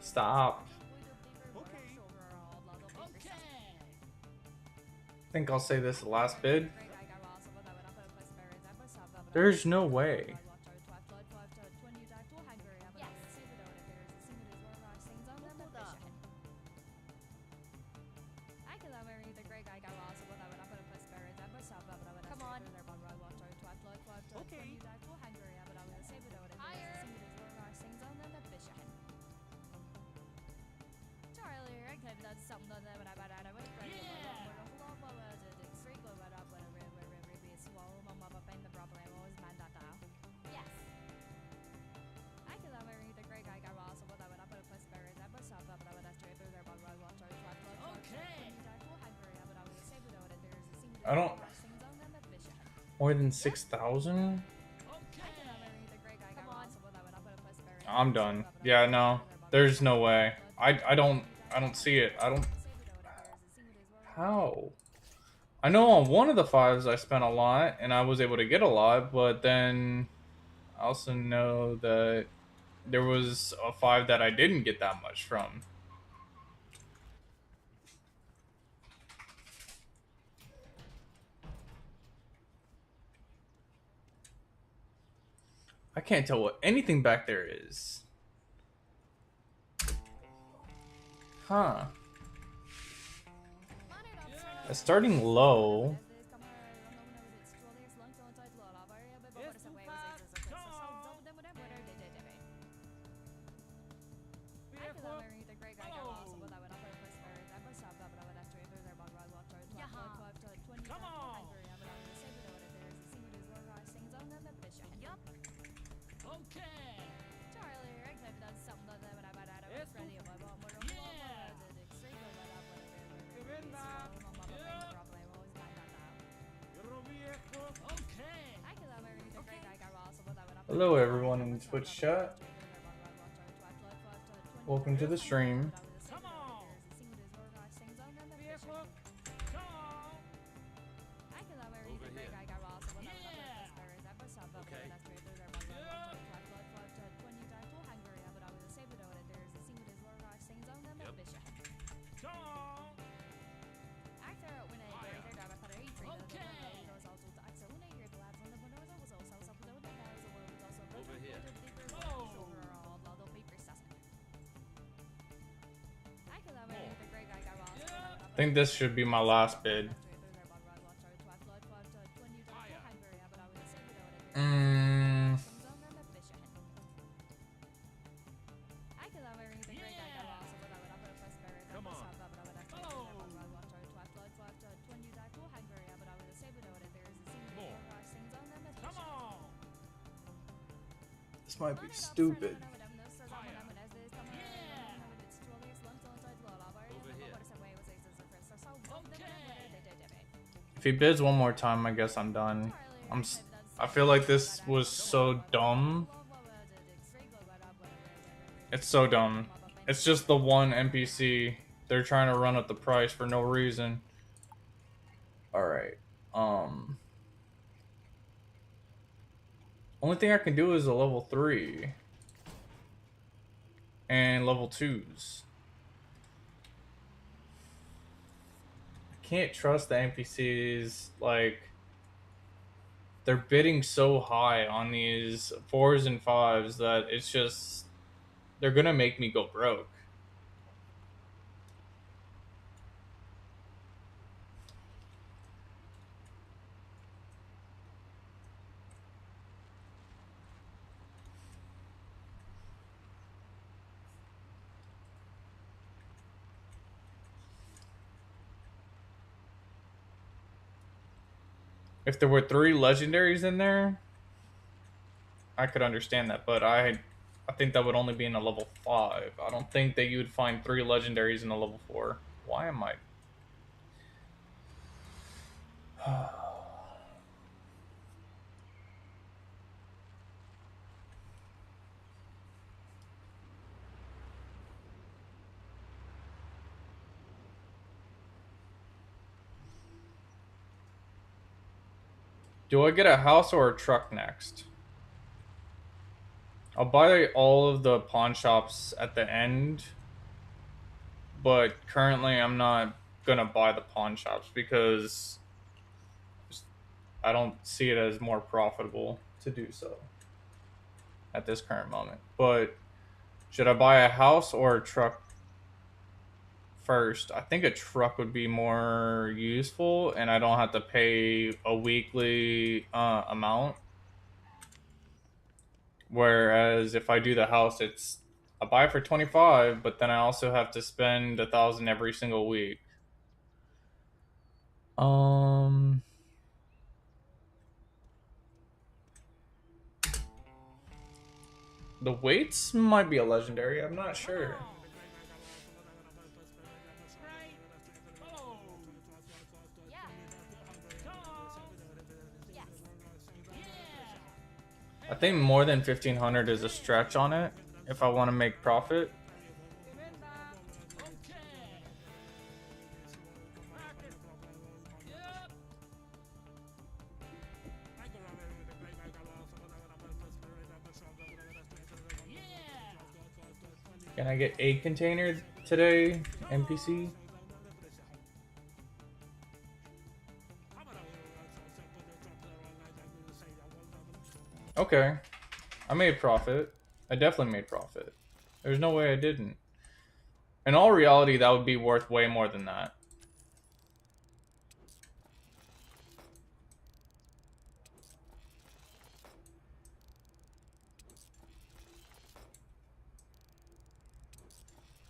Stop. I think I'll say this is the last bid. There's no way. I don't. More than 6,000? I'm done. Yeah, no. There's no way. I don't see it. I don't. How? I know on one of the 5s I spent a lot and I was able to get a lot, but then I also know that there was a 5 that I didn't get that much from. I can't tell what anything back there is. Huh. Starting low. Hello everyone in Twitch chat. Welcome to the stream. Come on. Vehicle. Come on. Over here. Okay. Yep. Come on. Over here. Oh. I think this should be my last bid. Mm, Come on. Oh. More. Come on. this might be stupid. Over here. Okay. If he bids one more time, I guess I'm done. I feel like this was so dumb. It's so dumb. It's just the one NPC. They're trying to run up the price for no reason. Alright. Only thing I can do is a level 3. And level 2s. I can't trust the NPCs, like... They're bidding so high on these 4s and 5s that it's just... They're gonna make me go broke. If there were 3 legendaries in there, I could understand that, but I think that would only be in a level 5. I don't think that you would find 3 legendaries in a level 4. Why am I... Do I get a house or a truck next? I'll buy all of the pawn shops at the end, but currently I'm not gonna buy the pawn shops because I don't see it as more profitable to do so at this current moment. But should I buy a house or a truck first? I think a truck would be more useful and I don't have to pay a weekly amount. Whereas if I do the house, it's I buy for 25, but then I also have to spend 1,000 every single week. Um, the weights might be a legendary. I'm not sure. Right. Oh. Yeah. Come on. Yes. Yeah. I think more than 1,500 is a stretch on it if I want to make profit. Okay. Rocket. Yep. Yeah. Can I get a container today, NPC? Okay. I made profit. I definitely made profit. There's no way I didn't. In all reality, that would be worth way more than that.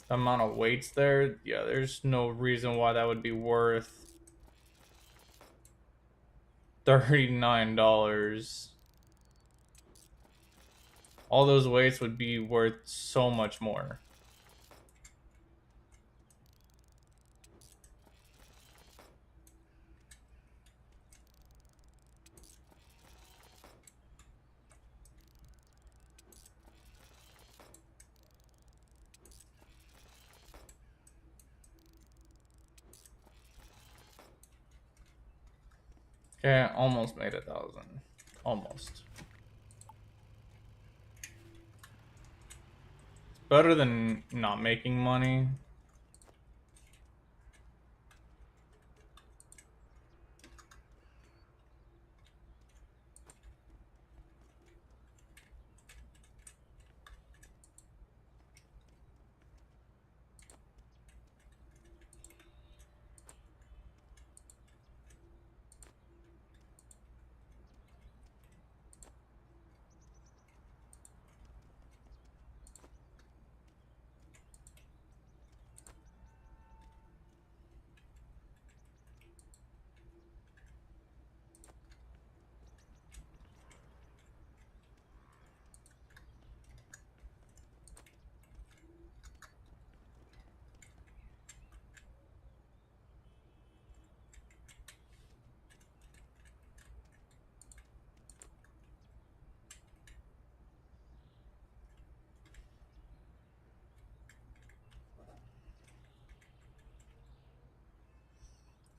The amount of weights there, yeah, there's no reason why that would be worth $39. All those weights would be worth so much more. Okay, almost made 1,000. Almost. It's better than not making money.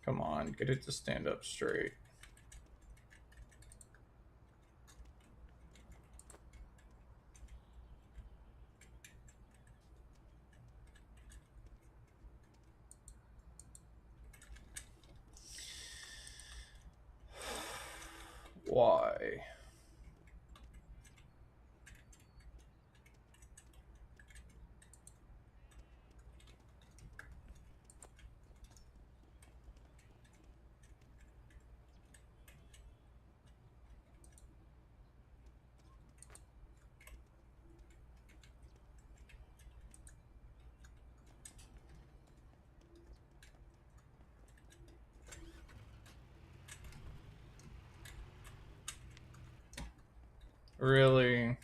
Come on, get it to stand up straight. Why? Really?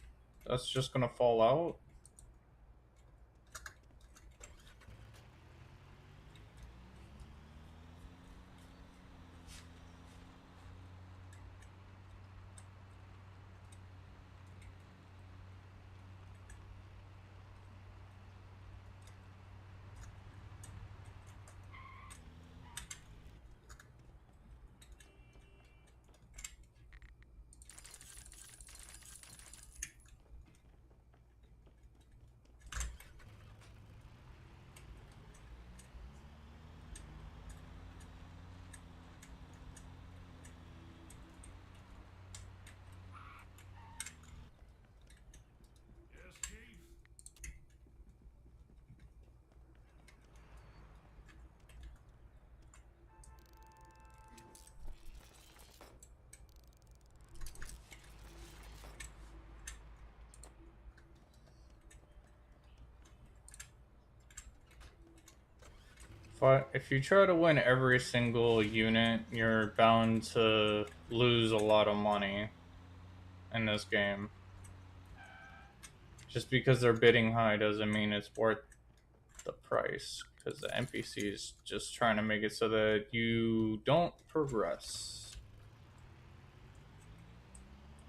That's just gonna fall out? Yes, Chief. If you try to win every single unit, you're bound to lose a lot of money in this game. Just because they're bidding high doesn't mean it's worth the price, because the NPC is just trying to make it so that you don't progress.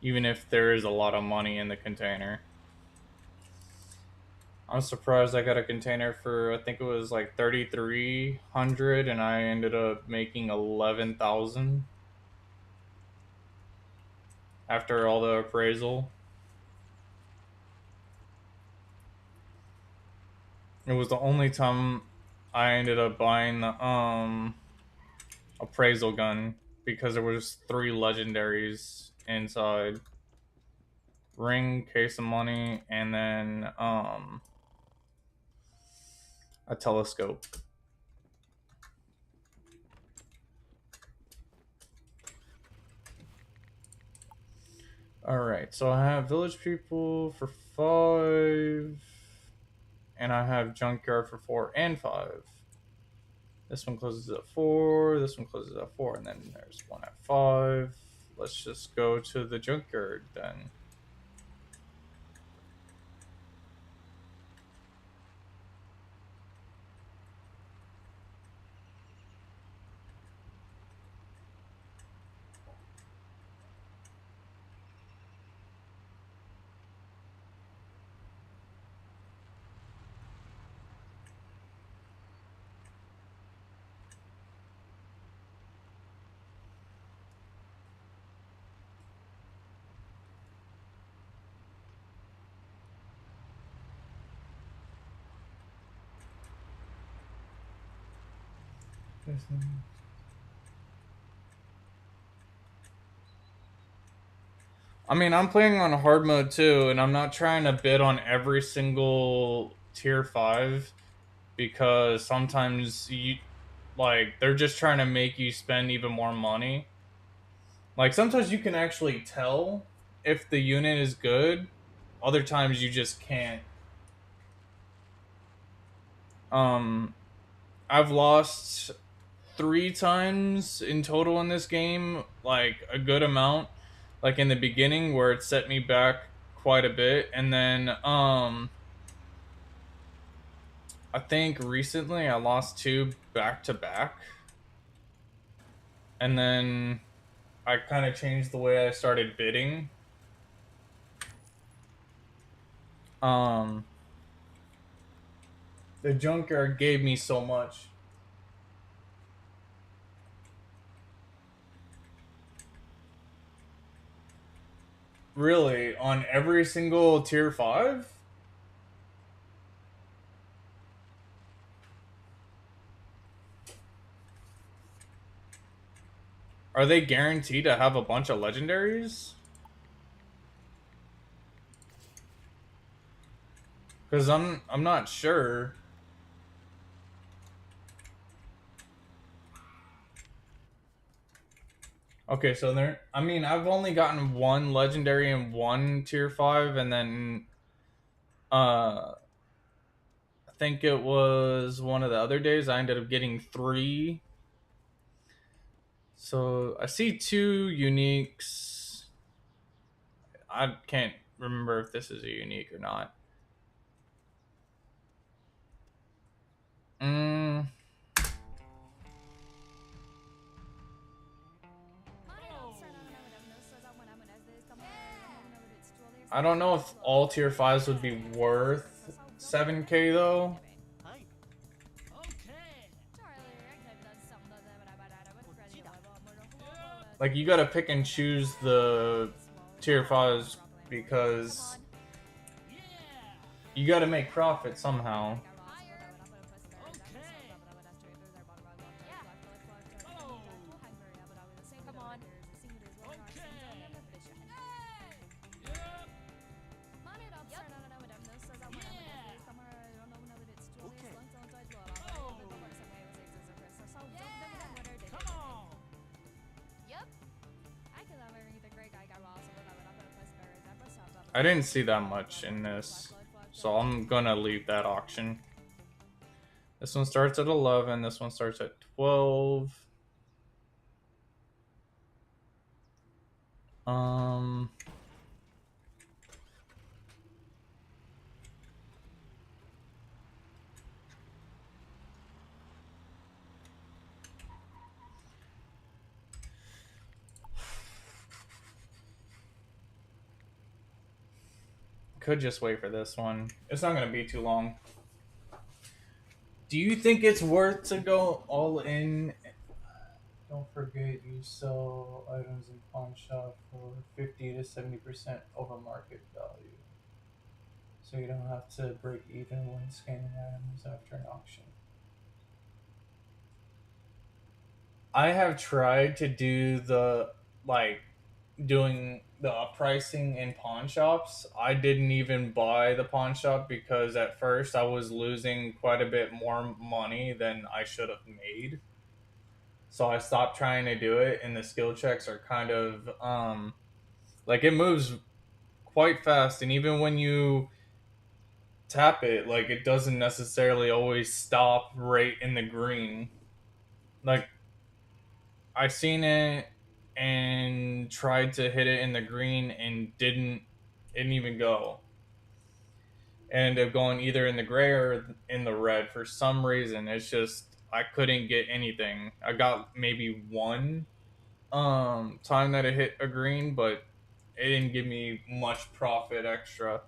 Even if there is a lot of money in the container. I'm surprised I got a container for, I think it was like 3,300, and I ended up making 11,000 after all the appraisal. It was the only time I ended up buying the appraisal gun, because there was 3 legendaries inside. Ring, case of money, and then a telescope. Alright, so I have village people for 5, and I have junkyard for 4 and 5. This one closes at 4, this one closes at 4, and then there's one at 5. Let's just go to the junkyard then. I mean, I'm playing on hard mode too, and I'm not trying to bid on every single tier 5 because sometimes they're just trying to make you spend even more money. Like sometimes you can actually tell if the unit is good, other times you just can't. Um I've lost 3 times in total in this game, like a good amount, like in the beginning where it set me back quite a bit, and then I think recently I lost 2 back to back, and then I kind of changed the way I started bidding. Um the junkyard gave me so much. Really, on every single tier 5? Are they guaranteed to have a bunch of legendaries? Cuz I'm not sure. Okay, so there I mean, I've only gotten 1 legendary in 1 tier 5, and then I think it was one of the other days I ended up getting 3. So I see 2 uniques. I can't remember if this is a unique or not. Mm, I don't know if all tier 5s would be worth 7k though. Hi. Okay. Like you gotta pick and choose the tier 5s because Yeah. you gotta make profit somehow. Okay. Oh. Come on. Okay. Yep. Okay. Oh. Yeah. Come on. I didn't see that much in this, so I'm gonna leave that auction. This one starts at 11, this one starts at 12. Um, could just wait for this one. It's not gonna be too long. Do you think it's worth to go all in? Don't forget you sell items in pawn shop for 50 to 70% over market value. So you don't have to break even when scanning items after an auction. I have tried to do the like doing the uppricing in pawn shops. I didn't even buy the pawn shop because at first I was losing quite a bit more money than I should have made. So I stopped trying to do it, and the skill checks are kind of like it moves quite fast, and even when you tap it, like it doesn't necessarily always stop right in the green. Like I seen it and tried to hit it in the green and didn't even go. And ended up going either in the gray or in the red for some reason. It's just I couldn't get anything. I got maybe one time that it hit a green, but it didn't give me much profit extra.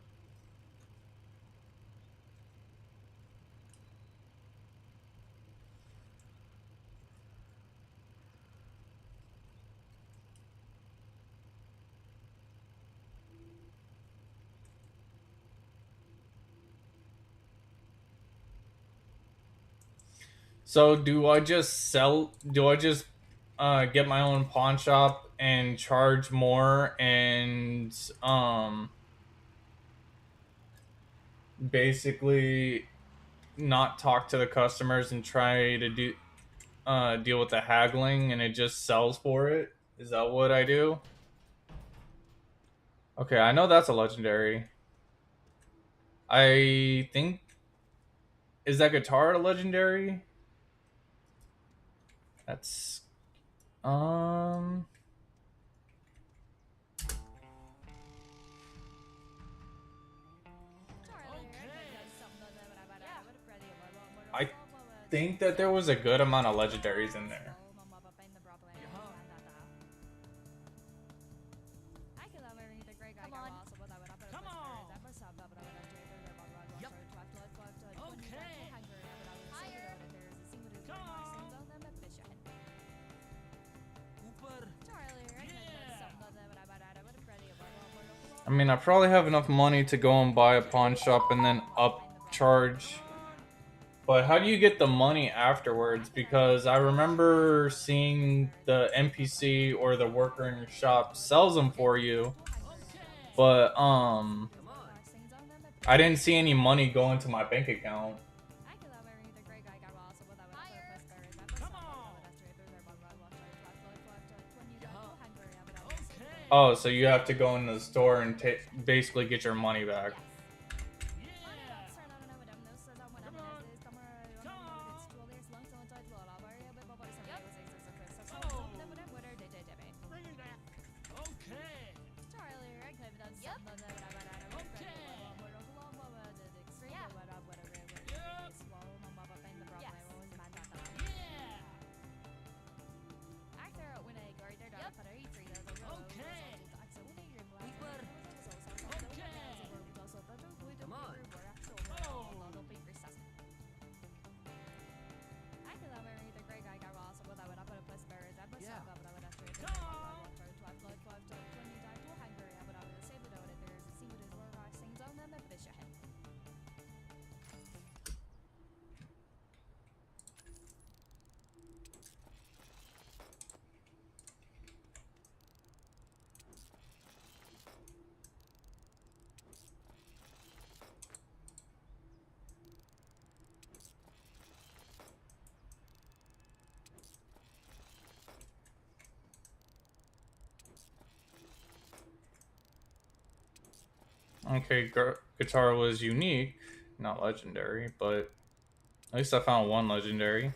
So do I just sell? Do I just get my own pawn shop and charge more and basically not talk to the customers and try to deal with the haggling and it just sells for it? Is that what I do? Okay, I know that's a legendary. I think, is that guitar a legendary? That's um I think that there was a good amount of legendaries in there. I mean, I probably have enough money to go and buy a pawn shop and then upcharge. But how do you get the money afterwards? Because I remember seeing the NPC or the worker in your shop sells them for you, but I didn't see any money go into my bank account. Oh, so you have to go into the store and basically get your money back. Okay, guitar was unique, not legendary, but at least I found one legendary.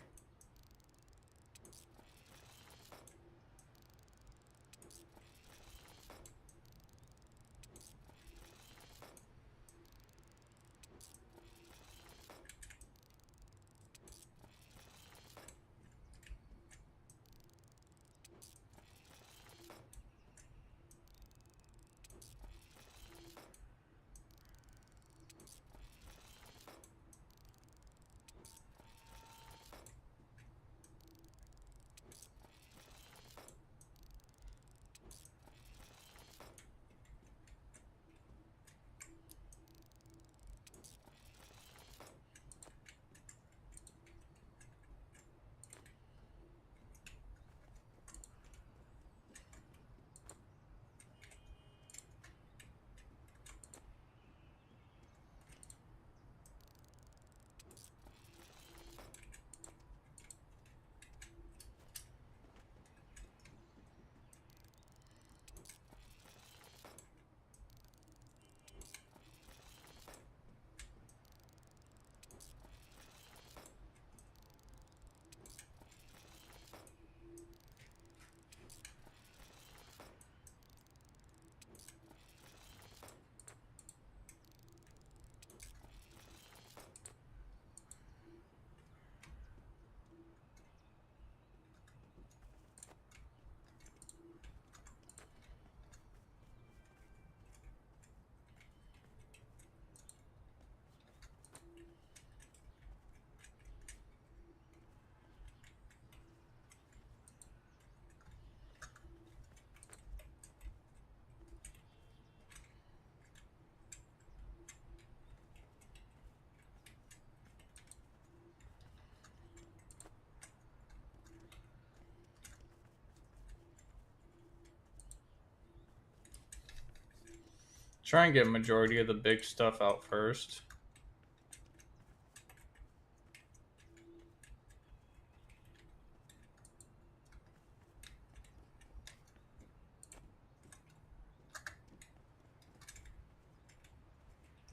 Try and get majority of the big stuff out first.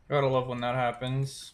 Gotta love when that happens.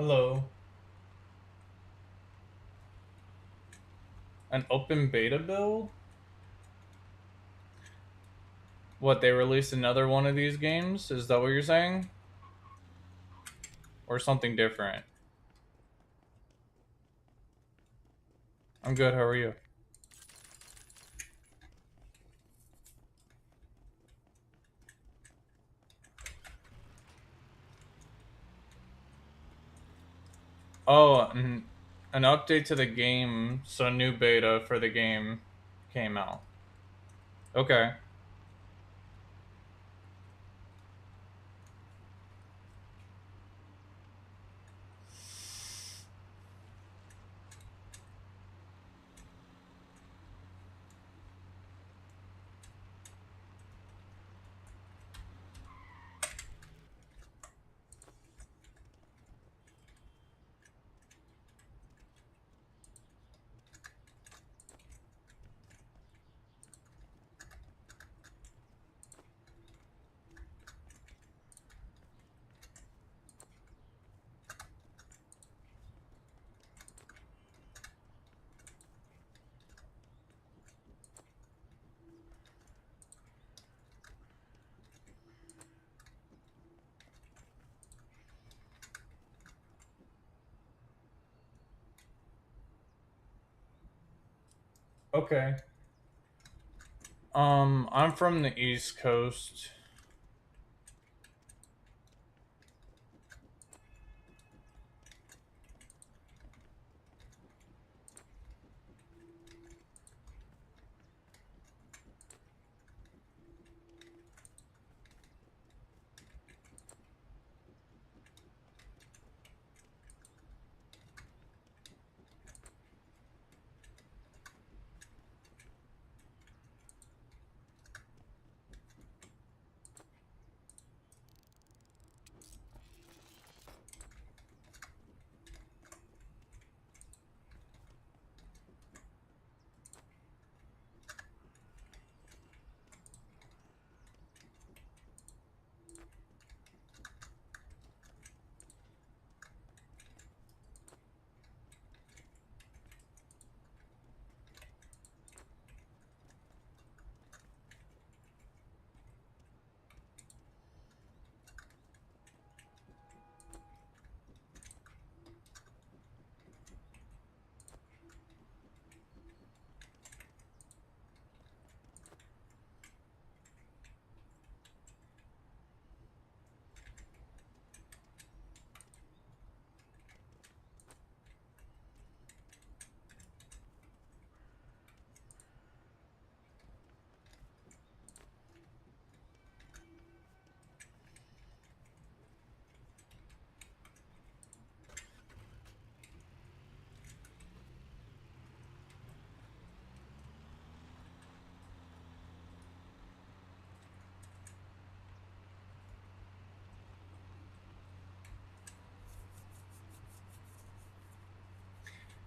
Hello. An open beta build? What, they released another one of these games? Is that what you're saying? Or something different? I'm good, how are you? Oh, an update to the game, so new beta for the game came out. Okay. Okay. I'm from the East Coast.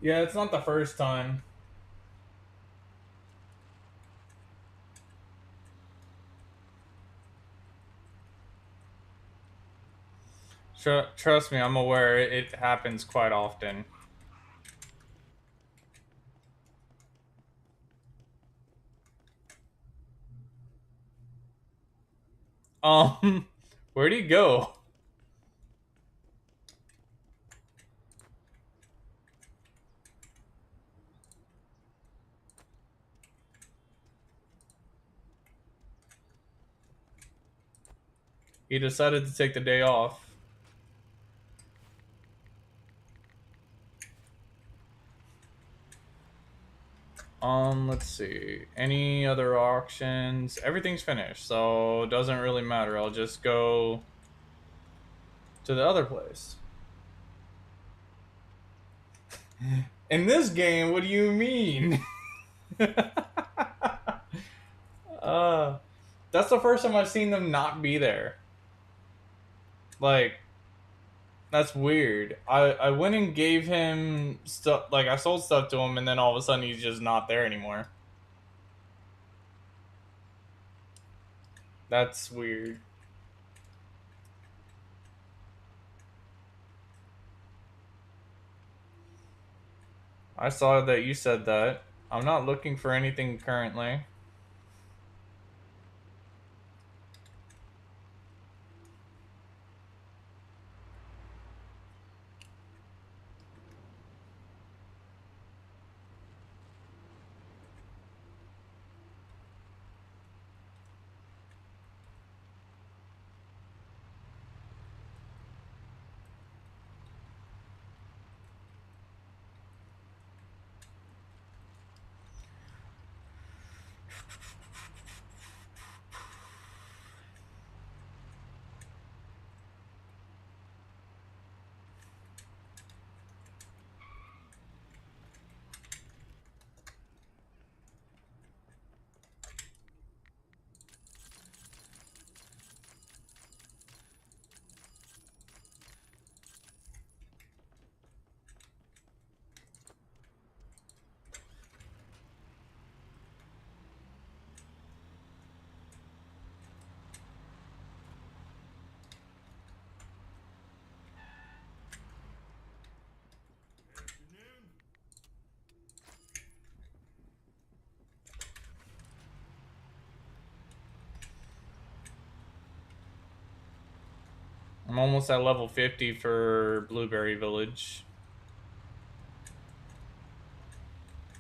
Yeah, it's not the first time. Trust me, I'm aware it happens quite often. Um, where'd he go? He decided to take the day off. Let's see. Any other auctions? Everything's finished, so it doesn't really matter. I'll just go to the other place. In this game, what do you mean? uh, that's the first time I've seen them not be there. Like, that's weird. I went and gave him stuff, like I sold stuff to him, and then all of a sudden he's just not there anymore. That's weird. I saw that you said that. I'm not looking for anything currently. I'm almost at level 50 for Blueberry Village.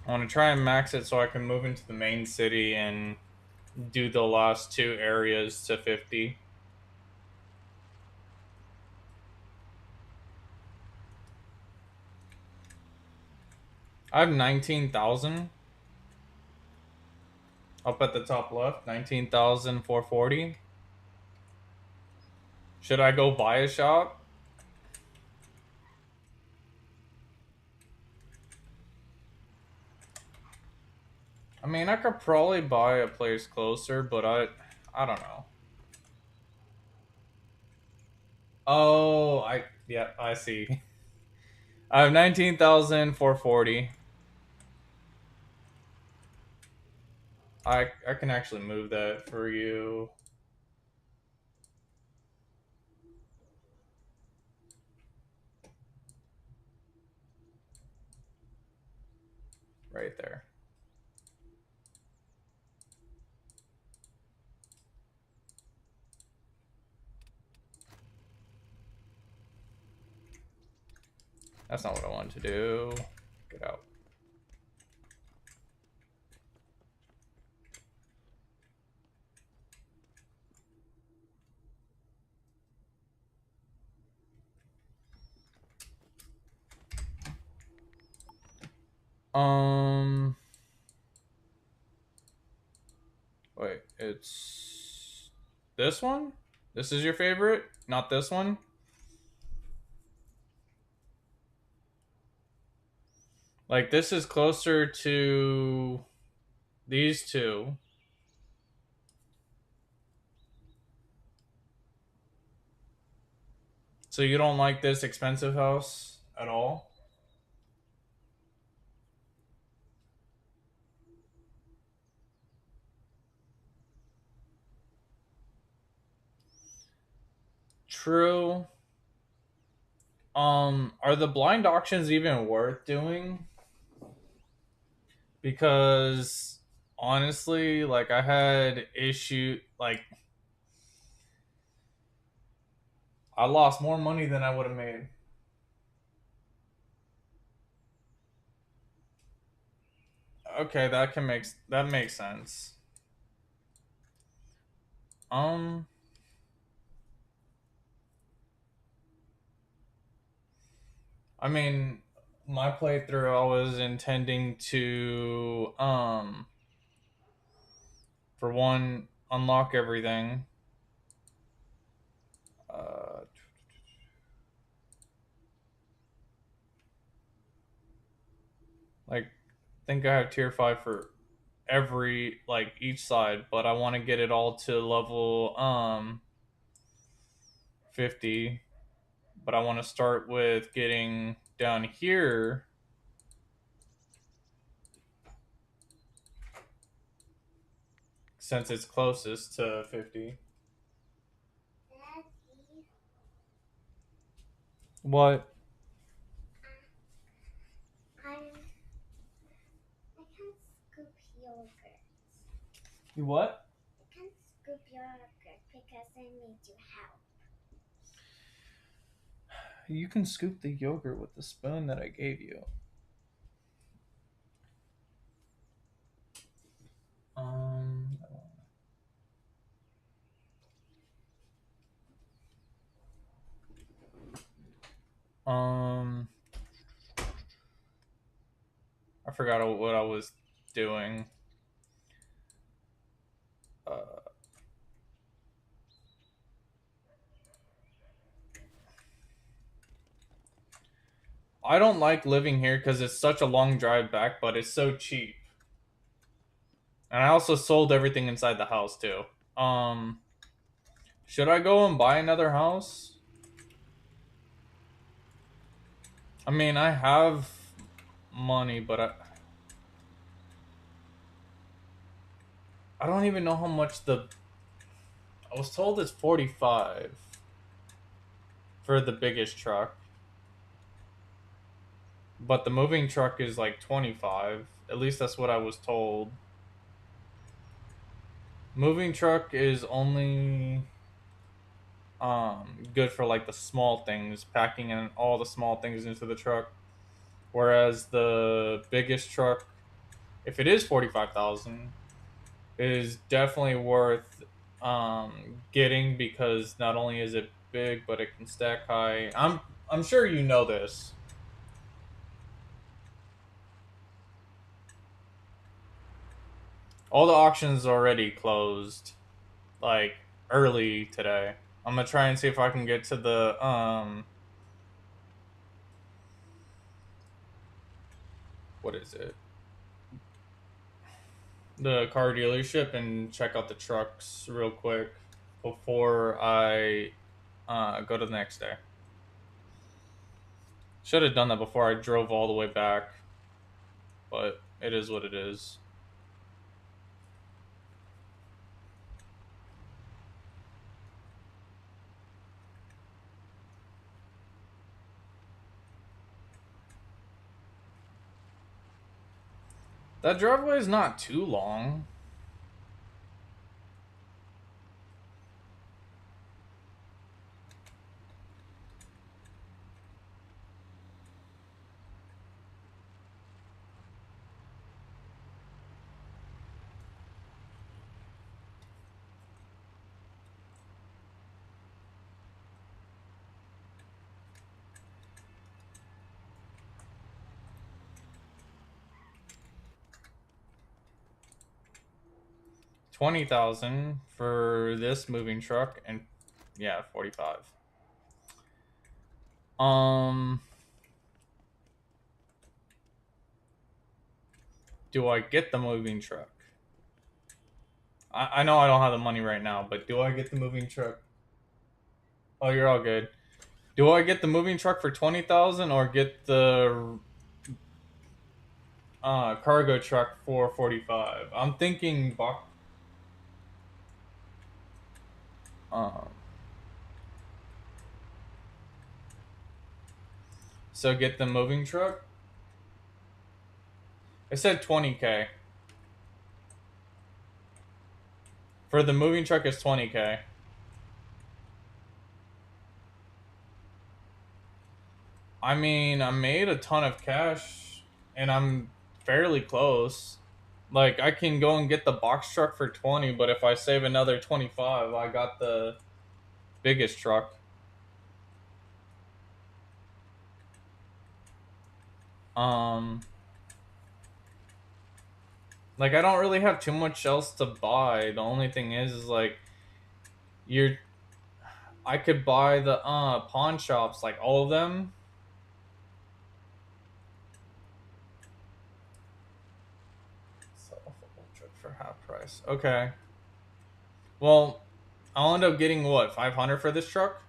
I want to try and max it so I can move into the main city and do the last two areas to 50. I have 19,000 up at the top left. 19,440. Should I go buy a shop? I mean, I could probably buy a place closer, but I don't know. Oh, yeah, I see. I have 19,440. I can actually move that for you right there. That's not what I wanted to do. Get out. Um, wait, it's this one? This is your favorite? Not this one? Like, this is closer to these two. So you don't like this expensive house at all? True. Are the blind auctions even worth doing? Because honestly, like I had issue like I lost more money than I would have made. Okay, that makes sense. Um, I mean, my playthrough I was intending to for one unlock everything. I like think I have tier 5 for every like each side, but I want to get it all to level 50, but I want to start with getting down here since it's closest to 50. What? I can't scoop yogurt. You what? I can't scoop yogurt because I need your help. You can scoop the yogurt with the spoon that I gave you. Um, um, I forgot what I was doing. Uh, I don't like living here because it's such a long drive back, but it's so cheap. And I also sold everything inside the house too. Um, should I go and buy another house? I mean, I have money, but I don't even know how much the. I was told it's 45 for the biggest truck, but the moving truck is like 25. At least that's what I was told. Moving truck is only good for like the small things, packing in all the small things into the truck. Whereas the biggest truck, if it is 45,000, is definitely worth getting because not only is it big, but it can stack high. I'm sure you know this. All the auctions already closed, like early today. I'm gonna try and see if I can get to the what is it? The car dealership and check out the trucks real quick before I go to the next day. Should have done that before I drove all the way back, but it is what it is. That driveway is not too long. $20,000 for this moving truck, and yeah, 45. Um, do I get the moving truck? I know I don't have the money right now, but do I get the moving truck? Oh, you're all good. Do I get the moving truck for 20,000 or get the cargo truck for 45? I'm thinking um So get the moving truck. I said 20K. For the moving truck is 20K. I mean, I made a ton of cash and I'm fairly close. Like I can go and get the box truck for 20, but if I save another 25, I got the biggest truck. Um like I don't really have too much else to buy. The only thing is like you're I could buy the pawn shops, like all of them. Sell a football truck for half price. Okay. Well, I'll end up getting what, 500 for this truck?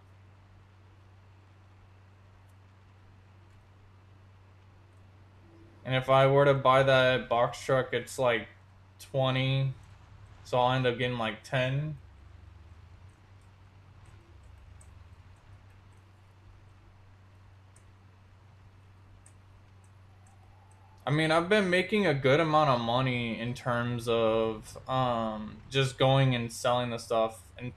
And if I were to buy that box truck, it's like 20. So I'll end up getting like 10. I mean, I've been making a good amount of money in terms of just going and selling the stuff and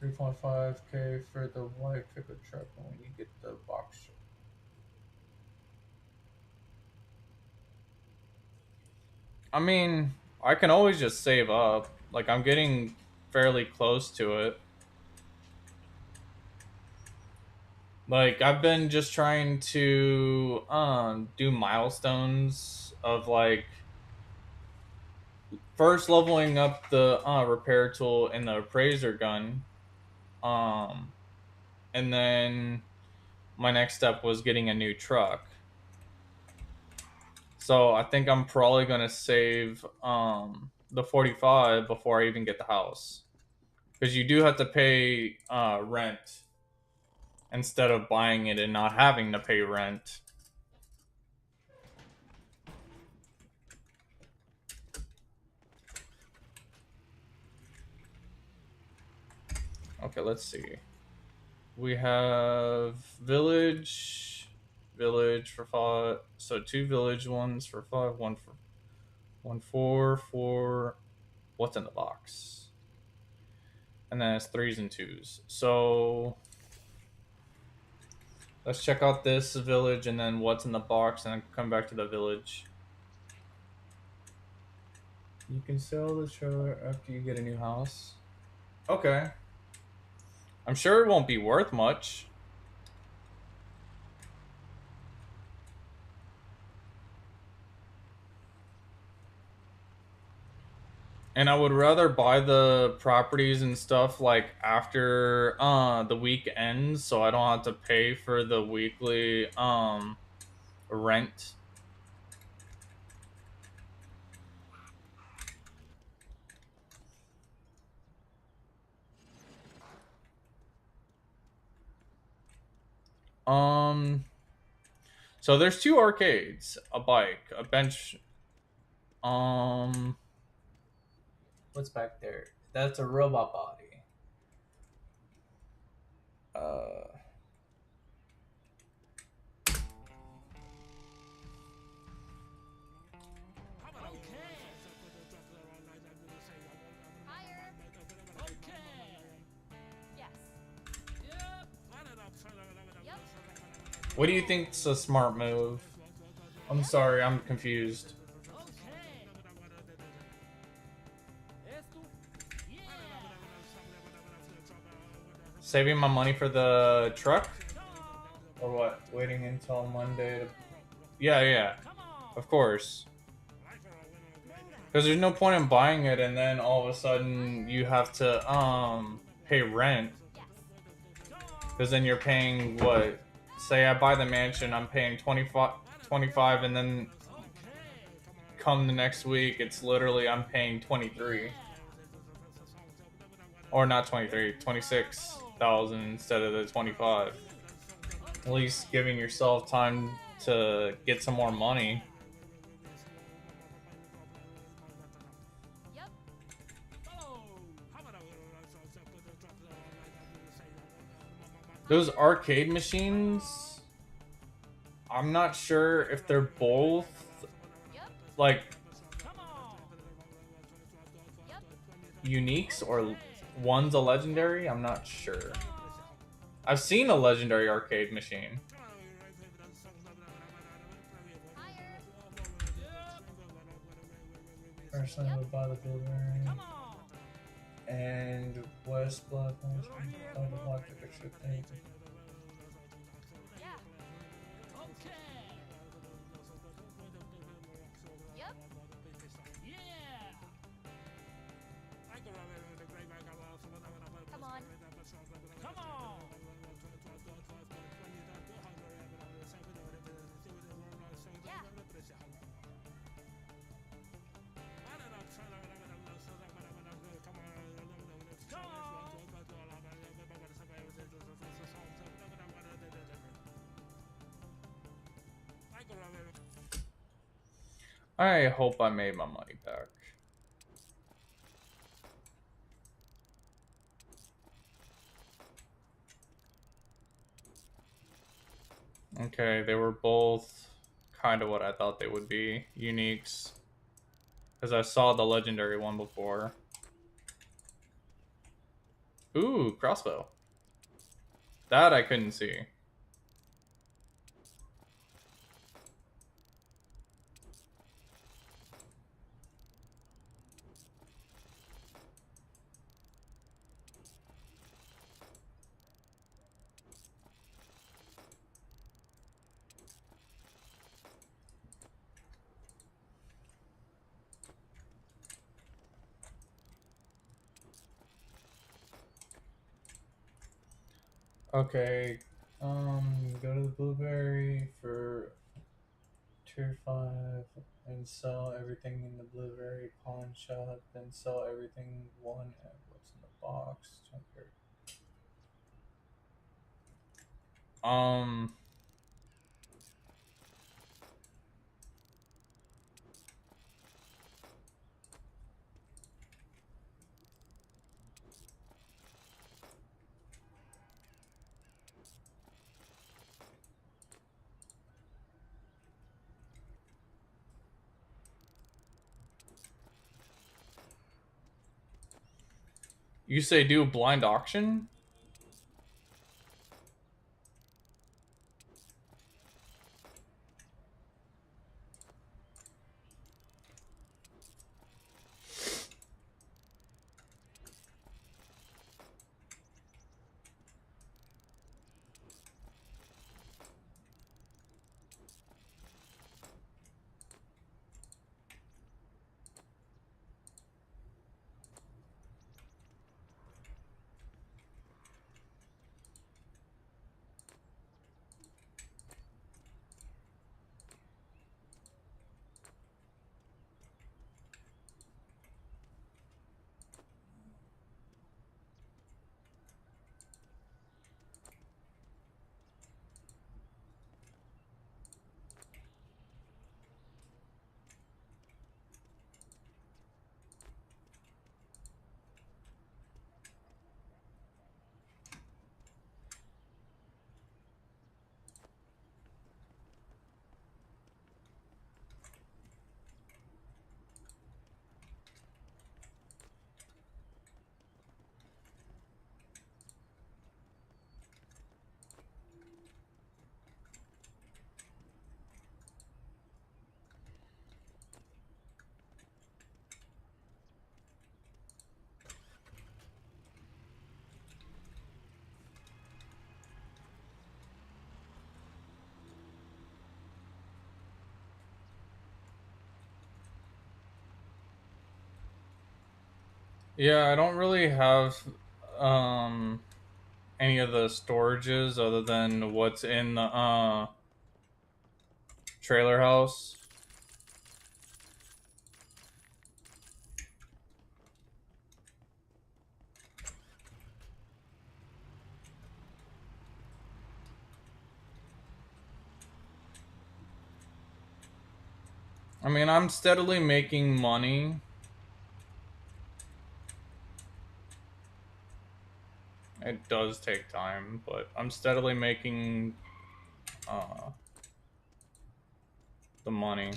3.5K for the white pickup truck when you get the box truck. I mean, I can always just save up. Like I'm getting fairly close to it. Like I've been just trying to do milestones of like first leveling up the repair tool and the appraiser gun. Um and then my next step was getting a new truck. So I think I'm probably going to save the 45 before I even get the house. Cuz you do have to pay rent instead of buying it and not having to pay rent. Okay, let's see. We have village for 5. So 2 village ones for 5, 1 for 1 4. What's in the box? And then it's 3s and 2s. So let's check out this village and then what's in the box and then come back to the village. You can sell the trailer after you get a new house. Okay. I'm sure it won't be worth much. And I would rather buy the properties and stuff like after the week ends so I don't have to pay for the weekly rent. Um so there's 2 arcades, a bike, a bench. What's back there? That's a robot body. Uh Higher. Okay. Yes. Yep. Yep. what do you think's a smart move? I'm sorry, I'm confused. Okay. Esto. Yeah. Saving my money for the truck? Come on. Or what? Waiting until Monday to. Yeah, yeah, Come on. of course. Because there's no point in buying it and then all of a sudden you have to pay rent. Because then you're paying what? Say I buy the mansion, I'm paying 25 and then come the next week, it's literally I'm paying 23. Or not 23, 26,000 instead of the 25. At least giving yourself time to get some more money. Yep. Oh. Those arcade machines, I'm not sure if they're both like uniques or one's a legendary. I'm not sure. I've seen a legendary arcade machine. Personally, would buy the blueberry. And West Blood. I hope I made my money back. Okay, they were both kind of what I thought they would be. Uniques. Because I saw the legendary one before. Ooh, crossbow. That I couldn't see. Okay, go to the blueberry for tier 5 and sell everything in the blueberry pawn shop, then sell everything one at what's in the box. Um, you say do a blind auction? Yeah, I don't really have um any of the storages other than what's in the trailer house. I mean, I'm steadily making money. It does take time, but I'm steadily making uh, the money.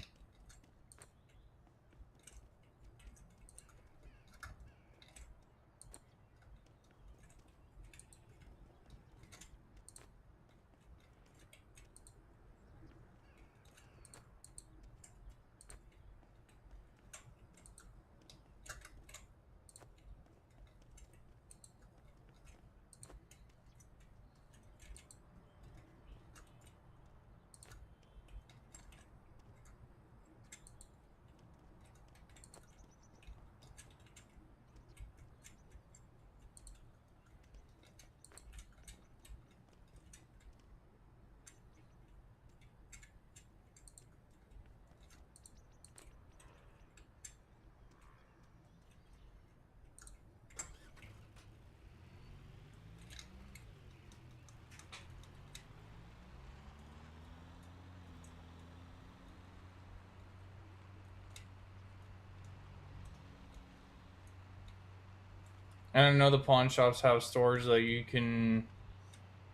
And I know the pawn shops have stores that you can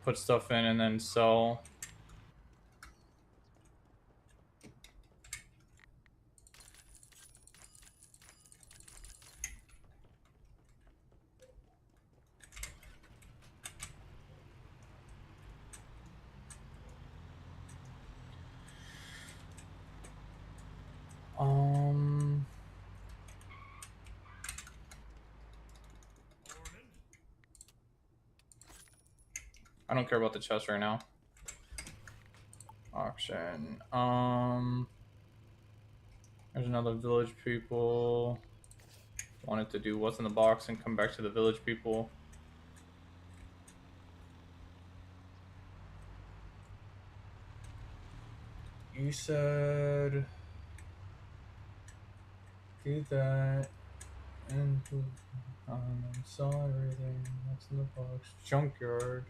put stuff in and then sell. Um, I don't care about the chest right now. Auction. There's another village people. Wanted to do what's in the box and come back to the village people. You said do that and saw everything. What's in the box? Junkyard.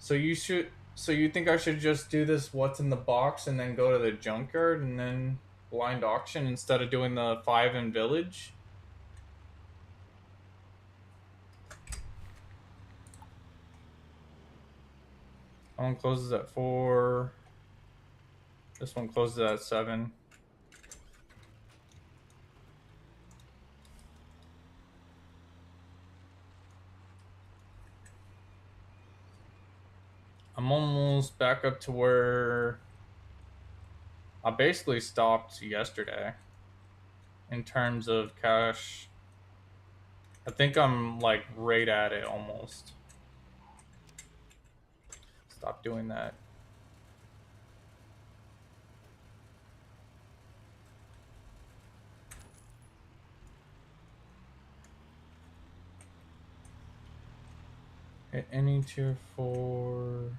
So you should. So you think I should just do this? What's in the box and then go to the junkyard and then blind auction instead of doing the 5 in village? That one closes at 4. This one closes at 7. I'm almost back up to where I basically stopped yesterday in terms of cash. I think I'm like right at it almost. Stop doing that. Hit any tier 4.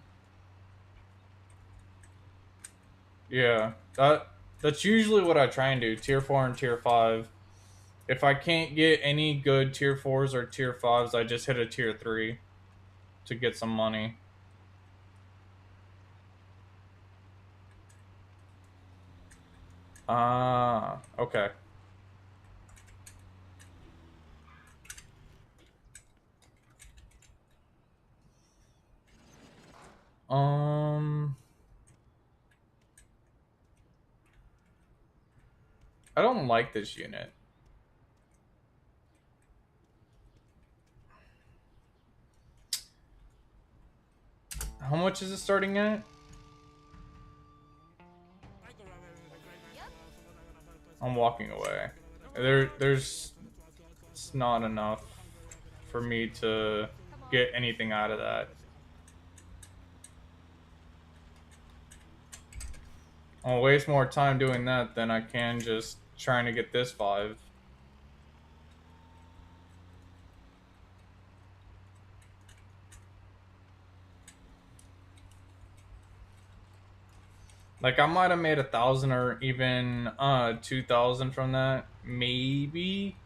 Yeah, that's usually what I try and do. Tier 4 and tier 5. If I can't get any good tier 4s or tier 5s, I just hit a tier 3 to get some money. Ah, okay. Um, I don't like this unit. How much is it starting at? I'm walking away. There's it's not enough for me to get anything out of that. I'll waste more time doing that than I can just trying to get this 5. Like I might have made 1,000 or even 2,000 from that, maybe.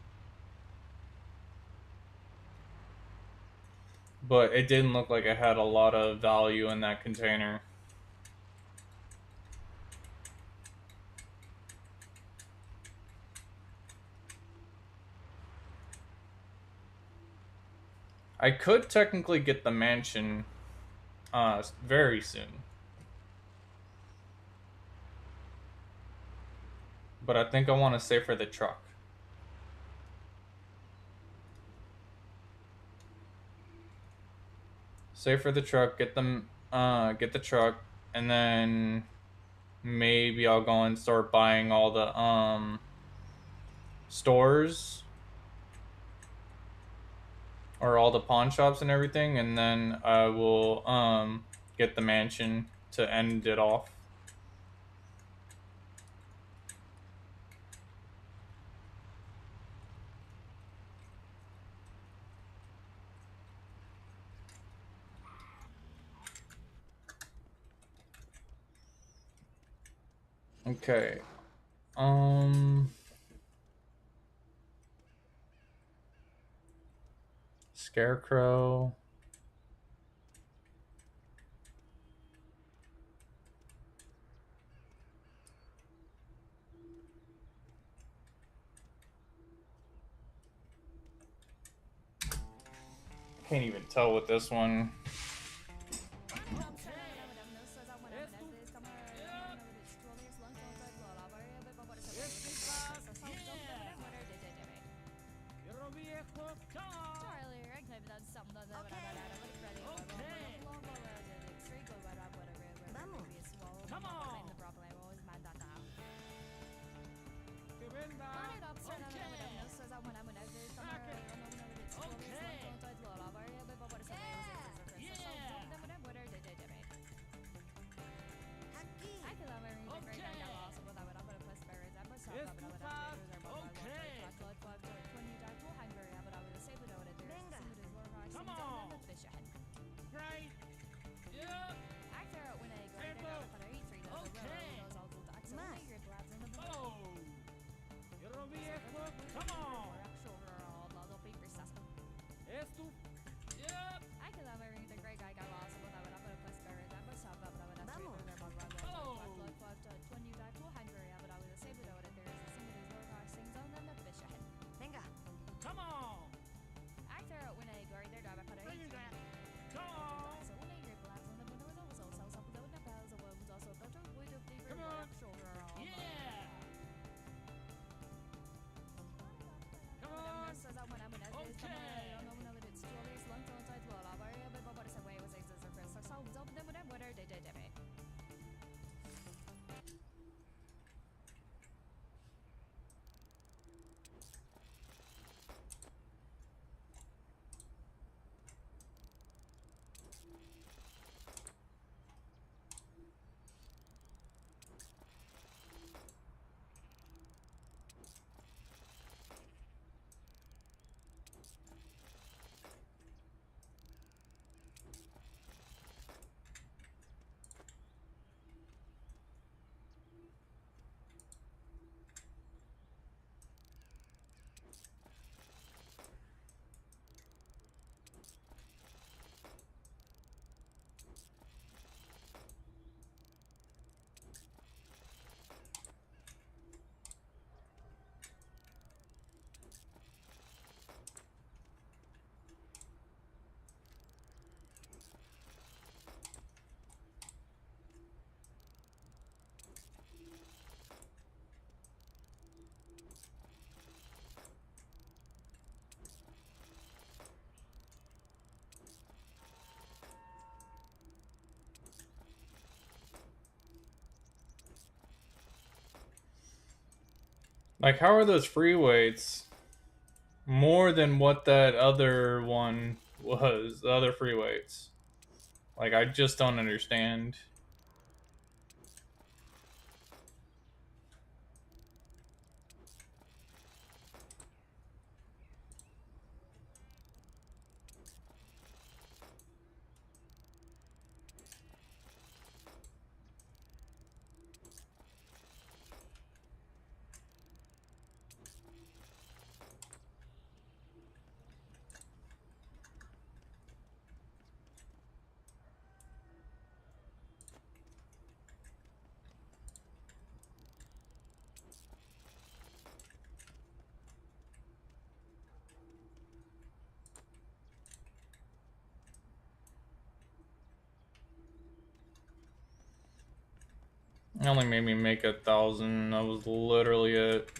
But it didn't look like it had a lot of value in that container. I could technically get the mansion very soon. But I think I want to save for the truck. Save for the truck, get the truck, and then maybe I'll go and start buying all the stores or all the pawn shops and everything, and then I will get the mansion to end it off. Okay. Scarecrow. Can't even tell with this one. Like, how are those free weights more than what that other one was? The other free weights. Like, I just don't understand. only made me make 1,000. That was literally it.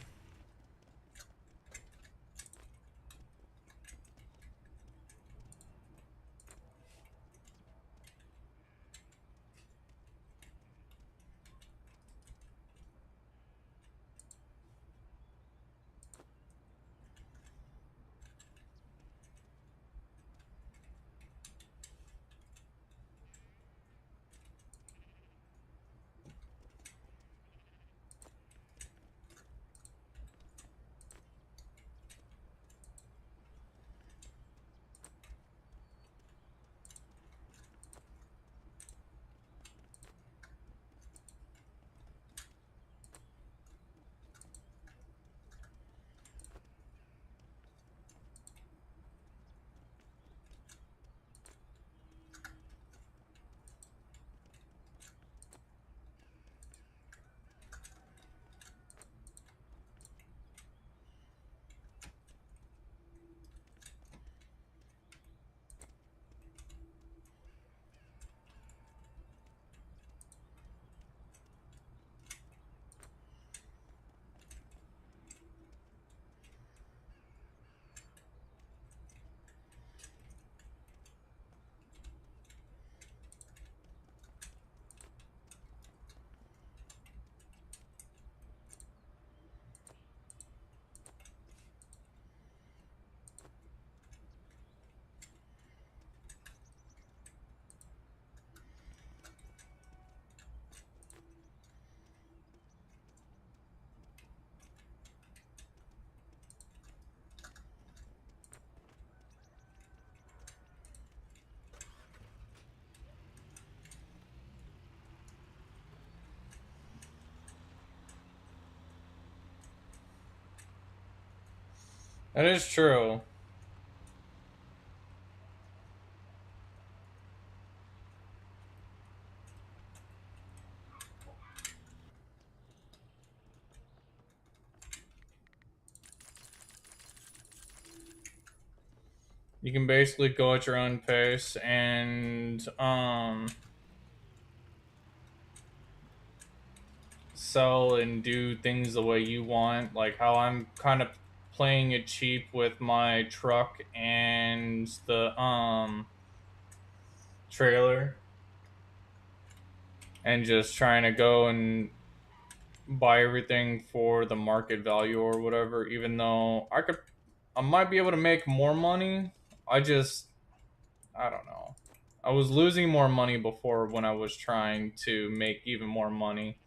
That is true. You can basically go at your own pace and sell and do things the way you want. Like how I'm kind of playing it cheap with my truck and the trailer and just trying to go and buy everything for the market value or whatever, even though I might be able to make more money. I don't know. I was losing more money before when I was trying to make even more money.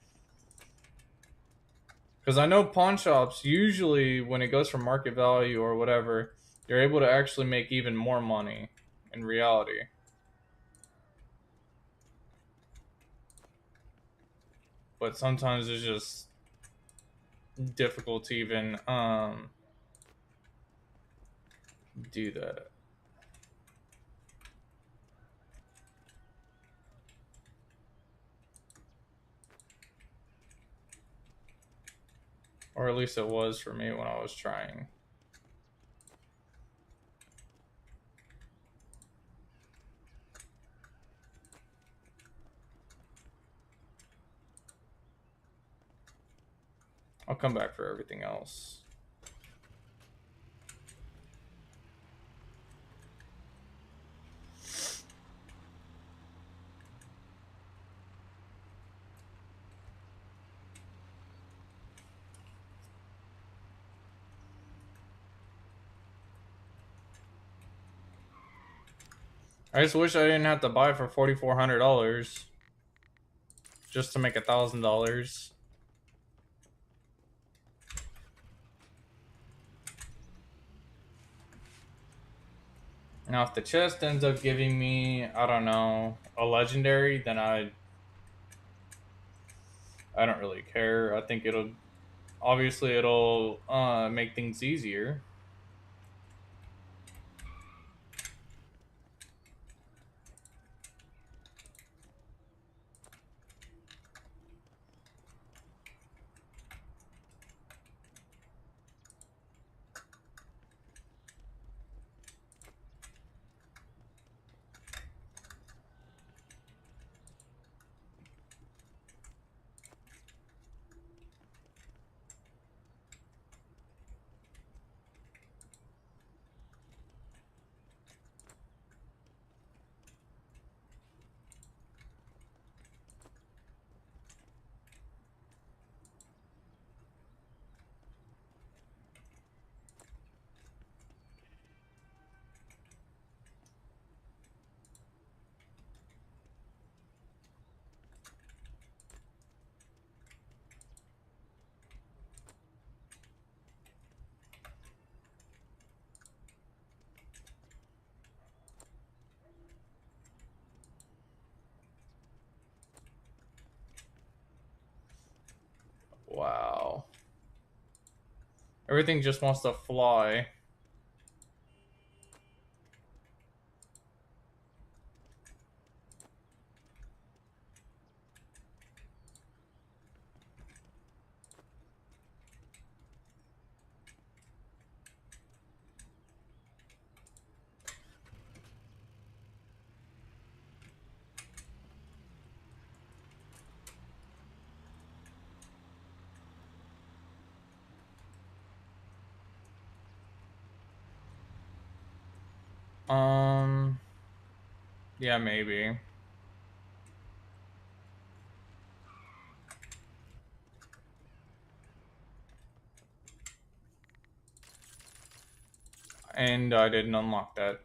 Because I know pawn shops, usually when it goes for market value or whatever, you're able to actually make even more money in reality. But sometimes it's just difficult to even do that. Or at least it was for me when I was trying. I'll come back for everything else. I just wish I didn't have to buy for $4,400 just to make $1,000. Now, if the chest ends up giving me, I don't know, a legendary, then I don't really care. I think it'll make things easier. Everything just wants to fly. Um, yeah, maybe. And I didn't unlock that,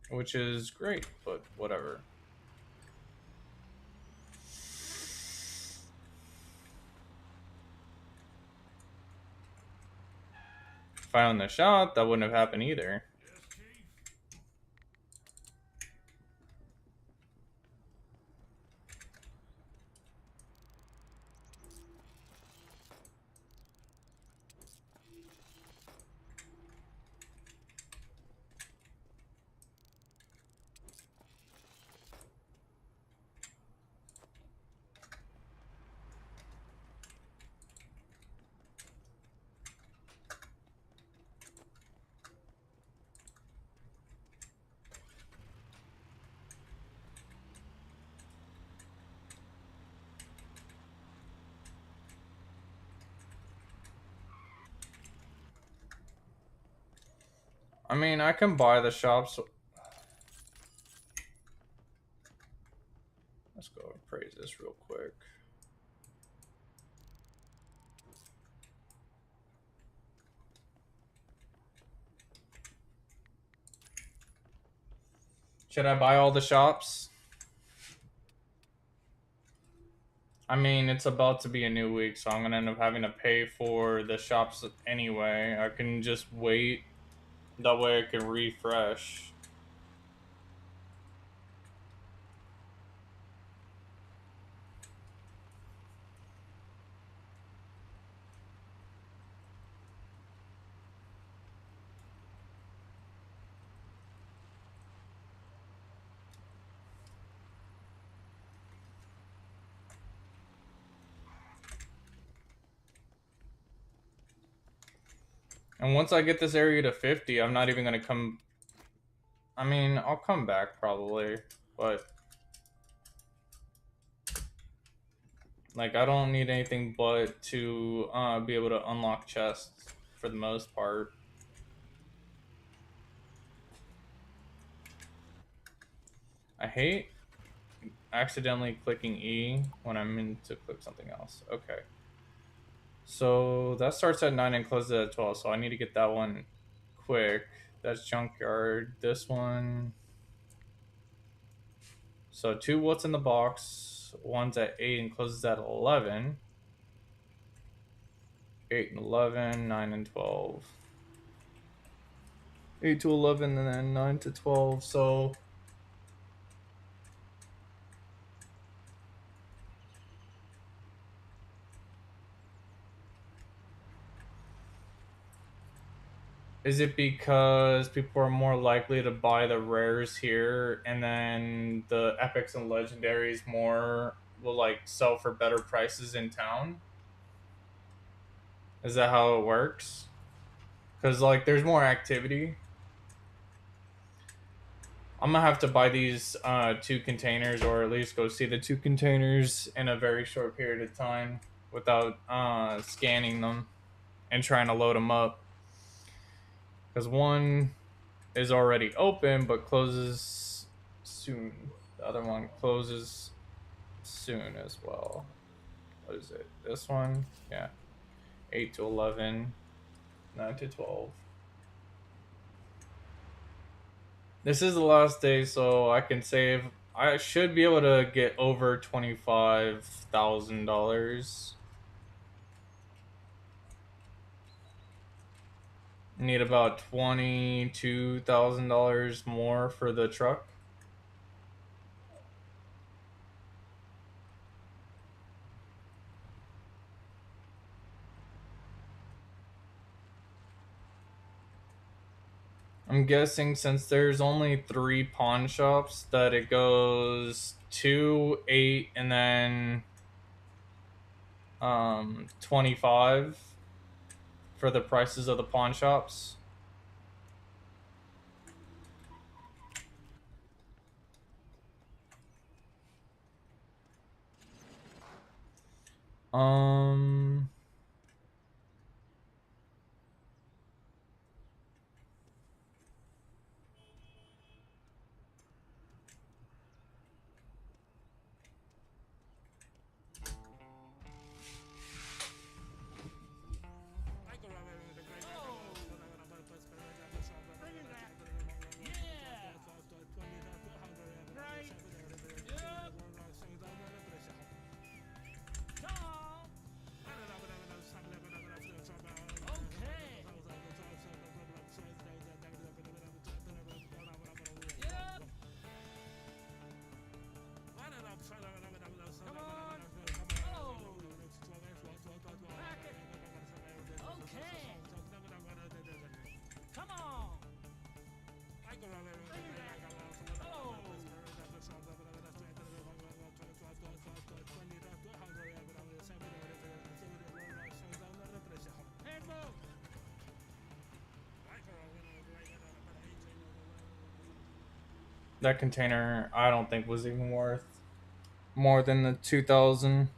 which is great, but whatever. If I owned the shot, that wouldn't have happened either. I mean, I can buy the shops. Let's go appraise this real quick. Should I buy all the shops? I mean, it's about to be a new week, so I'm gonna end up having to pay for the shops anyway. I can just wait. That way I can refresh. And once I get this area to 50, I'm not even gonna come. I mean, I'll come back probably, but like I don't need anything but to be able to unlock chests for the most part. I hate accidentally clicking E when I'm meant to click something else. Okay. So that starts at 9 and closes at 12, so I need to get that one quick. That's junkyard. This one. So two what's in the box. One's at 8 and closes at 11. 8 and 11, 9 and 12. 8 to 11 and then 9 to 12. So is it because people are more likely to buy the rares here and then the epics and legendaries more will like sell for better prices in town? Is that how it works? Because like there's more activity. I'm gonna have to buy these two containers, or at least go see the two containers in a very short period of time without scanning them and trying to load them up. Because one is already open but closes soon. The other one closes soon as well. What is it? This one? Yeah. 8 to 11, 9 to 12. This is the last day, so I can save. I should be able to get over $25,000. Need about $22,000 more for the truck. I'm guessing since there's only 3 pawn shops that it goes 2, 8, and then 25 for the prices of the pawn shops. Um that container I don't think was even worth more than the 2,000.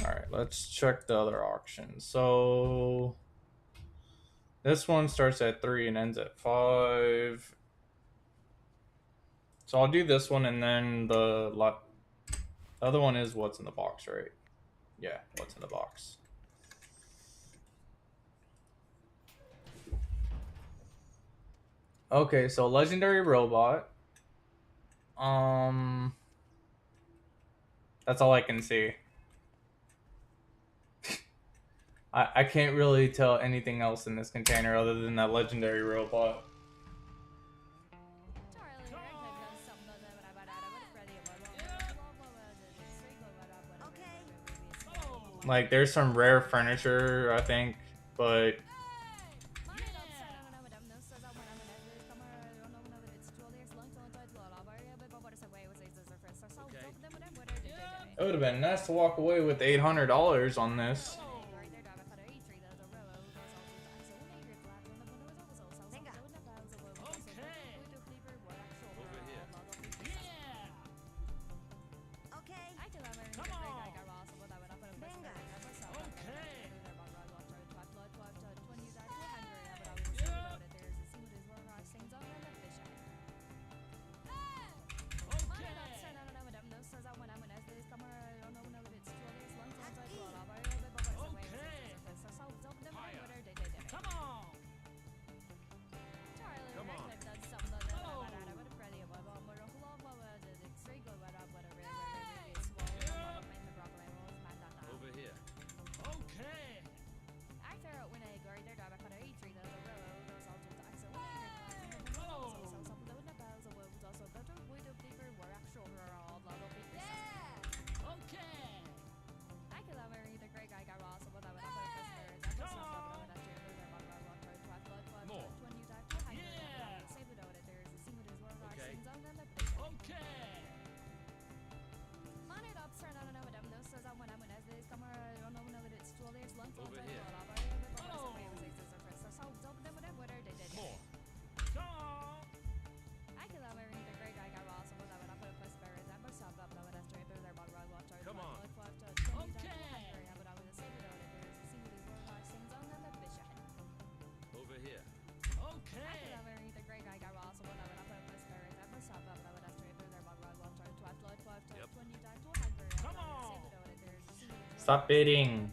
All right, let's check the other auction. So this one starts at 3 and ends at 5. So I'll do this one, and then the other one is what's in the box, right? Yeah, what's in the box. Okay, so legendary robot. That's all I can see. I can't really tell anything else in this container other than that legendary robot. Like, there's some rare furniture, I think, but it would have been nice to walk away with $800 on this. Stop bidding.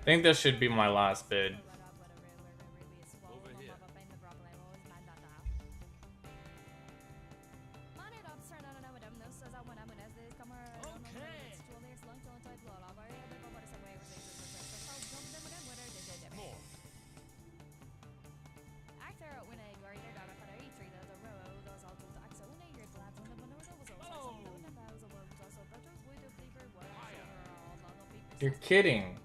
I think this should be my last bid. Over here. Okay. More. Oh. Higher. You're kidding.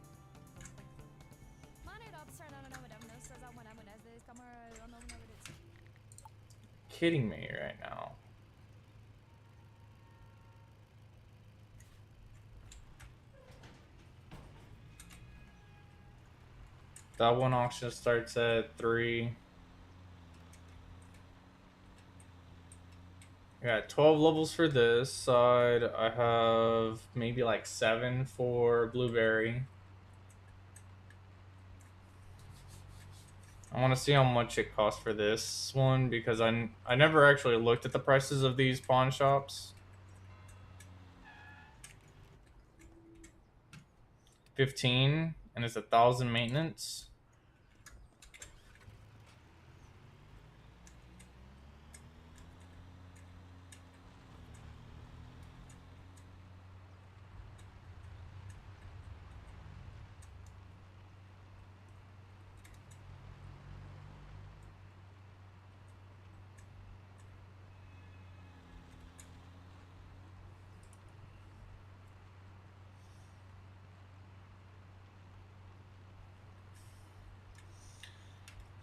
Kidding me right now. That one auction starts at 3. I got 12 levels for this side. I have maybe like 7 for blueberry. I want to see how much it costs for this one because I never actually looked at the prices of these pawn shops. 15 and it's 1,000 maintenance.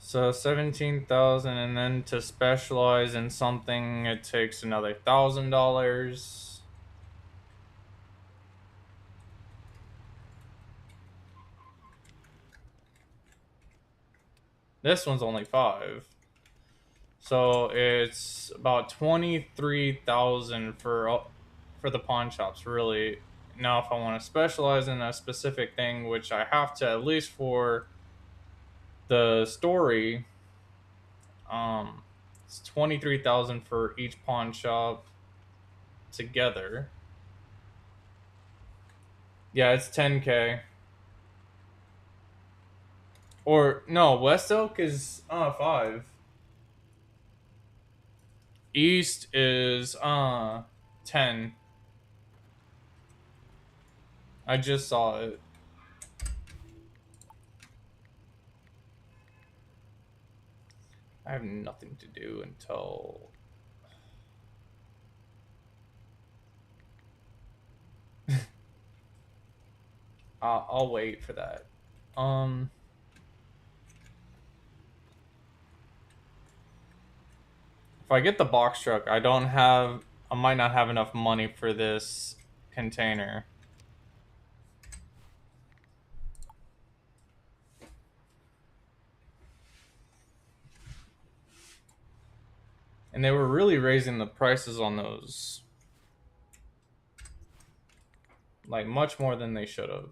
So 17,000, and then to specialize in something, it takes another $1,000. This one's only 5, so it's about 23,000 for the pawn shops, really. Now, if I want to specialize in a specific thing, which I have to at least for the story, it's 23,000 for each pawn shop together. Yeah, it's 10K. Or no, West Elk is 5. East is 10. I just saw it. I have nothing to do until I'll wait for that. If I get the box truck, I might not have enough money for this container. And they were really raising the prices on those. Like much more than they should have.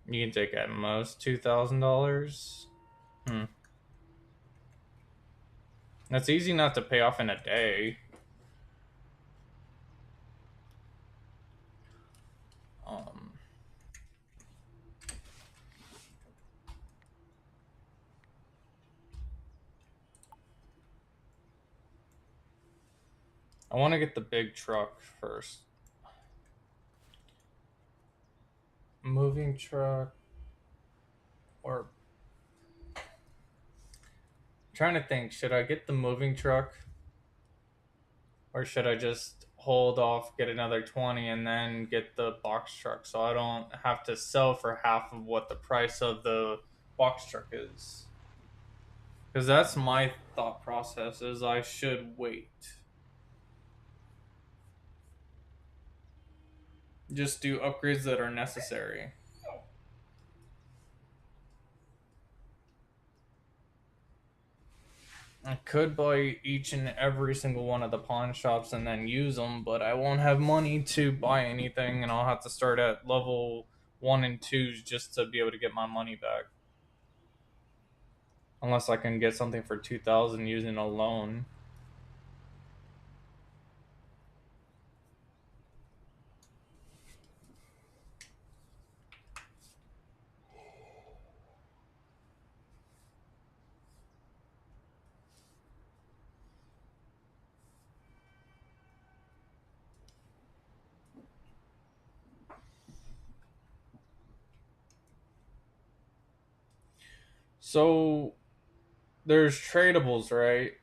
You can take at most $2,000. That's easy not to pay off in a day. Um, I want to get the big truck first. Moving truck. Or. I'm trying to think, should I get the moving truck? Or should I just hold off, get another 20, and then get the box truck so I don't have to sell for half of what the price of the box truck is? Because that's my thought process, is I should wait. Just do upgrades that are necessary. could buy each and every single one of the pawn shops and then use them, but I won't have money to buy anything, and I'll have to start at level 1 and 2s just to be able to get my money back. Unless I can get something for 2,000 using a loan. So there's tradables, right?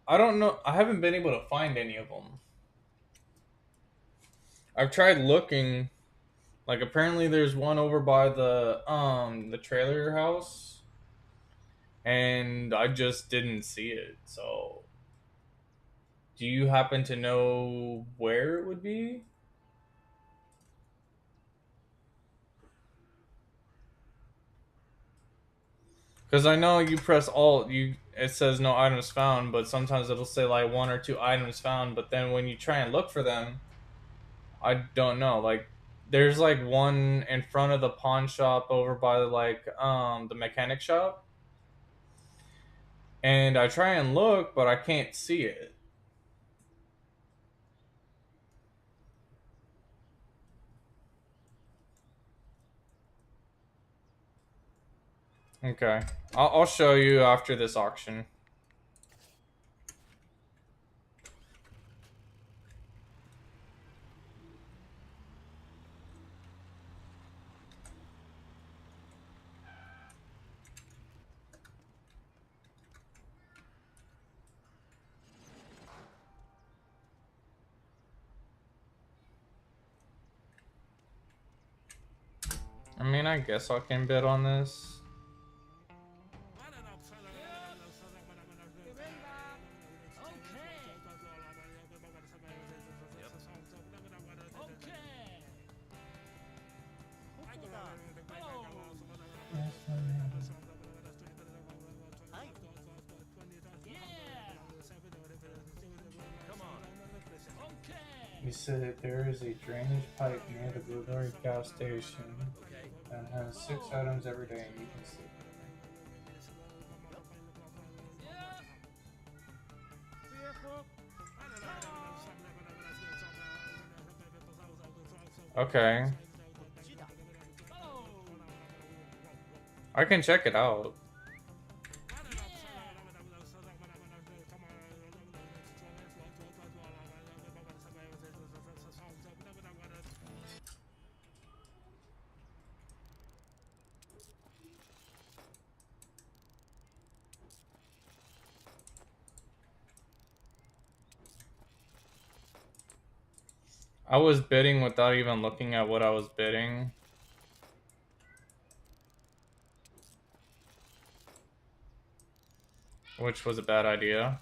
I don't know. I haven't been able to find any of them. I've tried looking. Like apparently there's one over by the trailer house, and I just didn't see it. So, do you happen to know where it would be? Because I know you press Alt, you it says no items found, but sometimes it'll say like 1 or 2 items found. But then when you try and look for them, I don't know. Like there's like one in front of the pawn shop over by like the mechanic shop, and I try and look, but I can't see it. Okay, I'll show you after this auction. I mean, I guess I can bid on this. He said there is a drainage pipe near the Blueberry gas station that has 6 items every day, and you can see. Okay, I can check it out. I was bidding without even looking at what I was bidding. Which was a bad idea.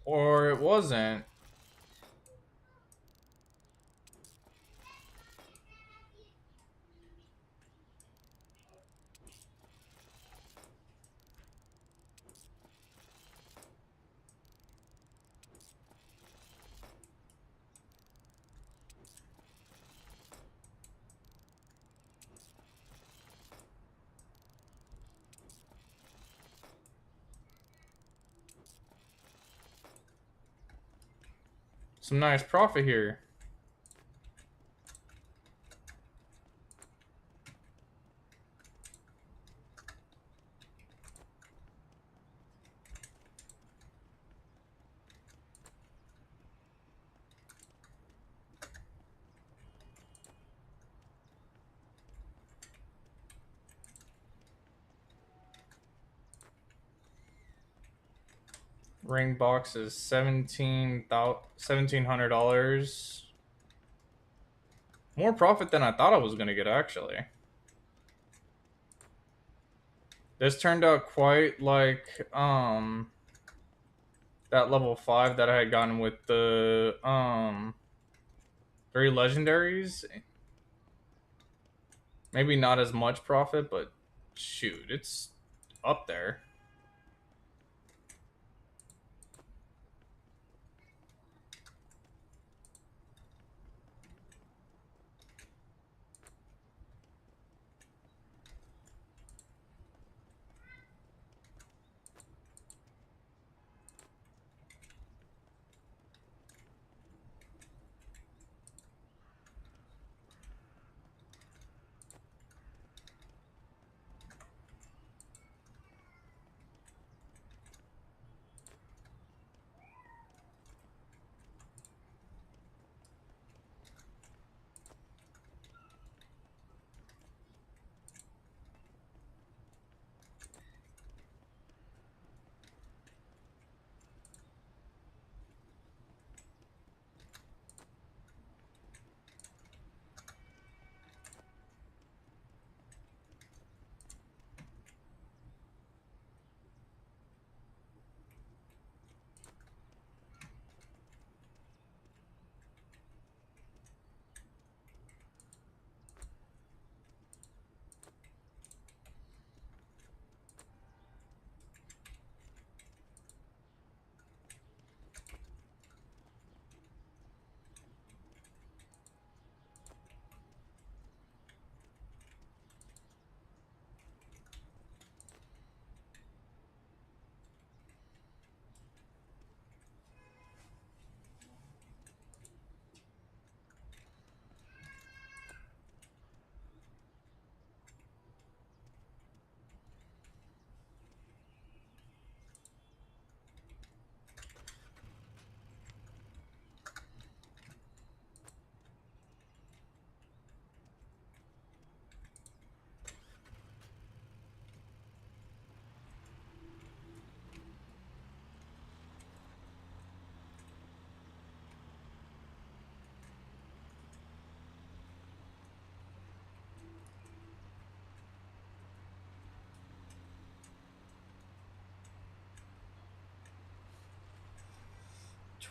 Or it wasn't. Some nice profit here. Ring box is $1,700. More profit than I thought I was gonna get, actually. This turned out quite like that level 5 that I had gotten with the 3 legendaries. Maybe not as much profit, but shoot, it's up there.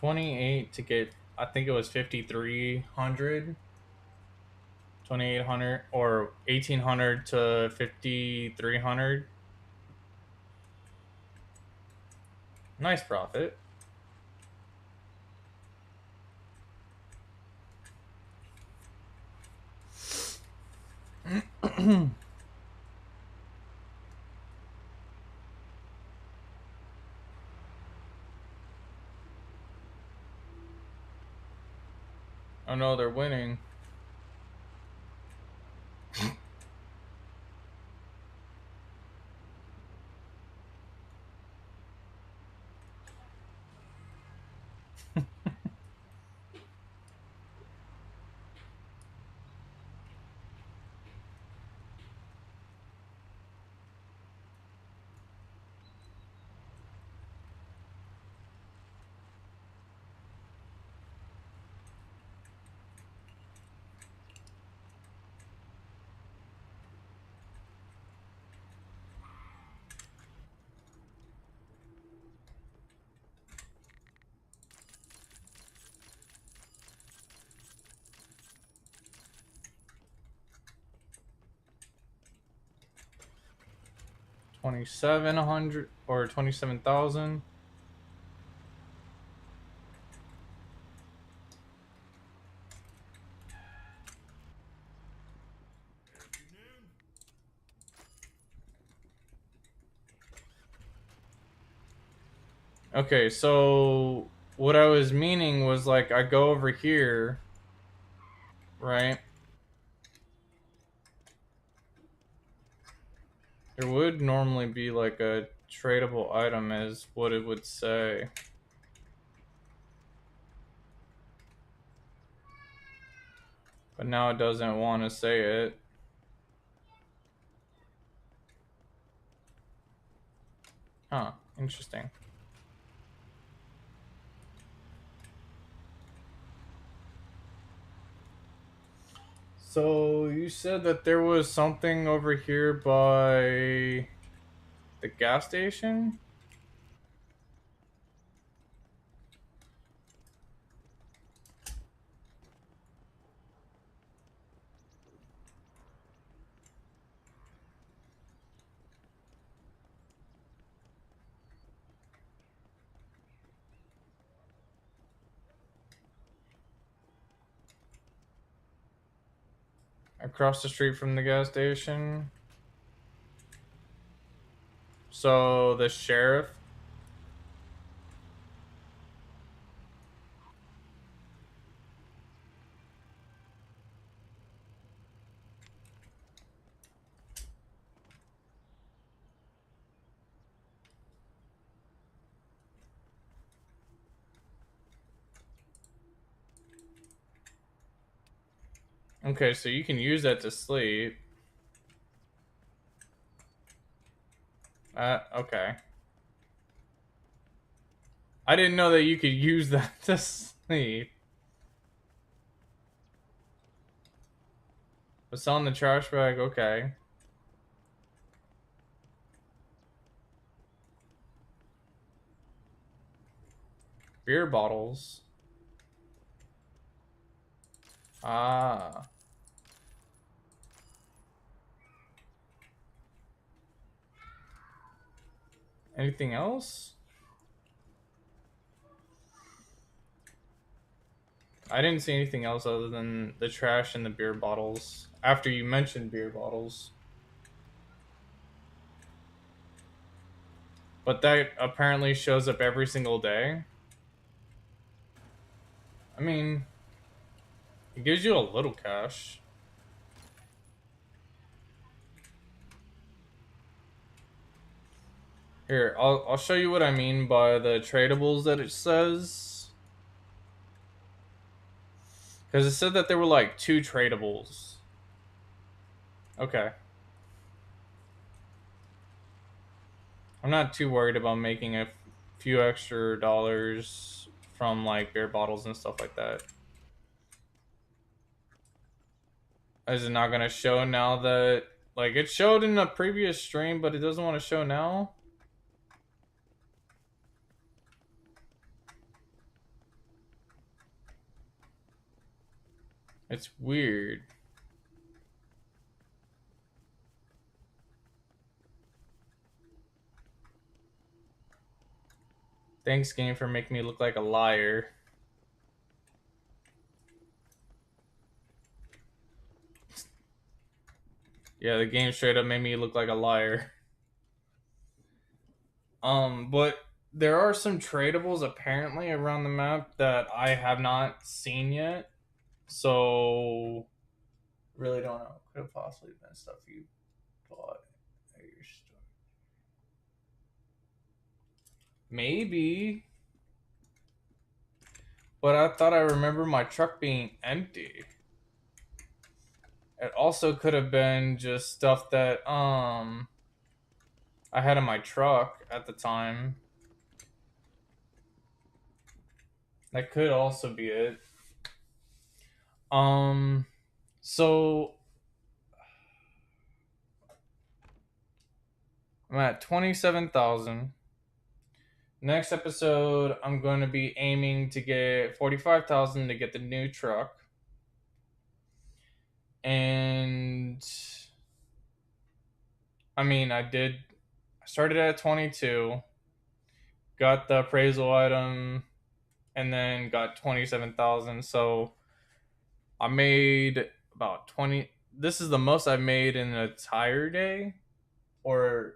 $28 to get, I think it was 5,300, 2,800 or 1,800 to 5,300. Nice profit. Oh no, they're winning. $2,700 or 27,000. Okay, so what I was meaning was like I go over here, right? There would normally be like a tradable item, is what it would say. But now it doesn't want to say it. Huh, interesting. So you said that there was something over here by The gas station? Across the street from the gas station. So the sheriff. Okay, so you can use that to sleep. Okay. I didn't know that you could use that to sleep. What's on the trash bag? Okay. Beer bottles. Ah. Anything else? I didn't see anything else other than the trash and the beer bottles. After you mentioned beer bottles. But that apparently shows up every single day. I mean, it gives you a little cash. Here, I'll show you what I mean by the tradables that it says. Because it said that there were like 2 tradables. Okay. I'm not too worried about making a few extra dollars from like beer bottles and stuff like that. Is it not going to show now that, like, it showed in a previous stream, but it doesn't want to show now? It's weird. Thanks, game, for making me look like a liar. Yeah, the game straight up made me look like a liar. But there are some tradables apparently around the map that I have not seen yet. So really don't know. Could have possibly been stuff you bought at your store. Maybe. But I thought I remember my truck being empty. It also could have been just stuff that I had in my truck at the time. That could also be it. So I'm at 27,000. Next episode, I'm going to be aiming to get 45,000 to get the new truck. And I mean, I started at 22, got the appraisal item, and then got 27,000. So I made about 20. This is the most I've made in an entire day, or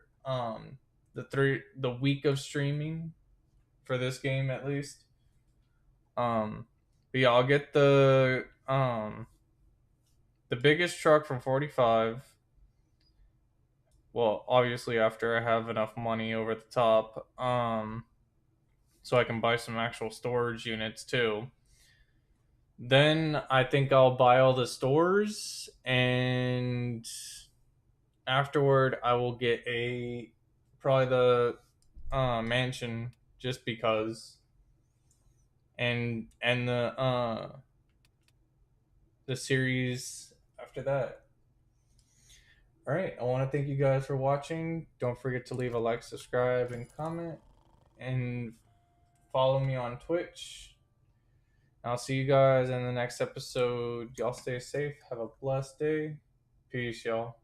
the week of streaming for this game at least. But yeah, I'll get the biggest truck from 45. Well, obviously after I have enough money over the top, so I can buy some actual storage units too. Then I think I'll buy all the stores, and afterward I will get a probably the mansion just because, and the series after that. All right, I want to thank you guys for watching. Don't forget to leave a like, subscribe, and comment, and follow me on Twitch. I'll see you guys in the next episode. Y'all stay safe. Have a blessed day. Peace, y'all.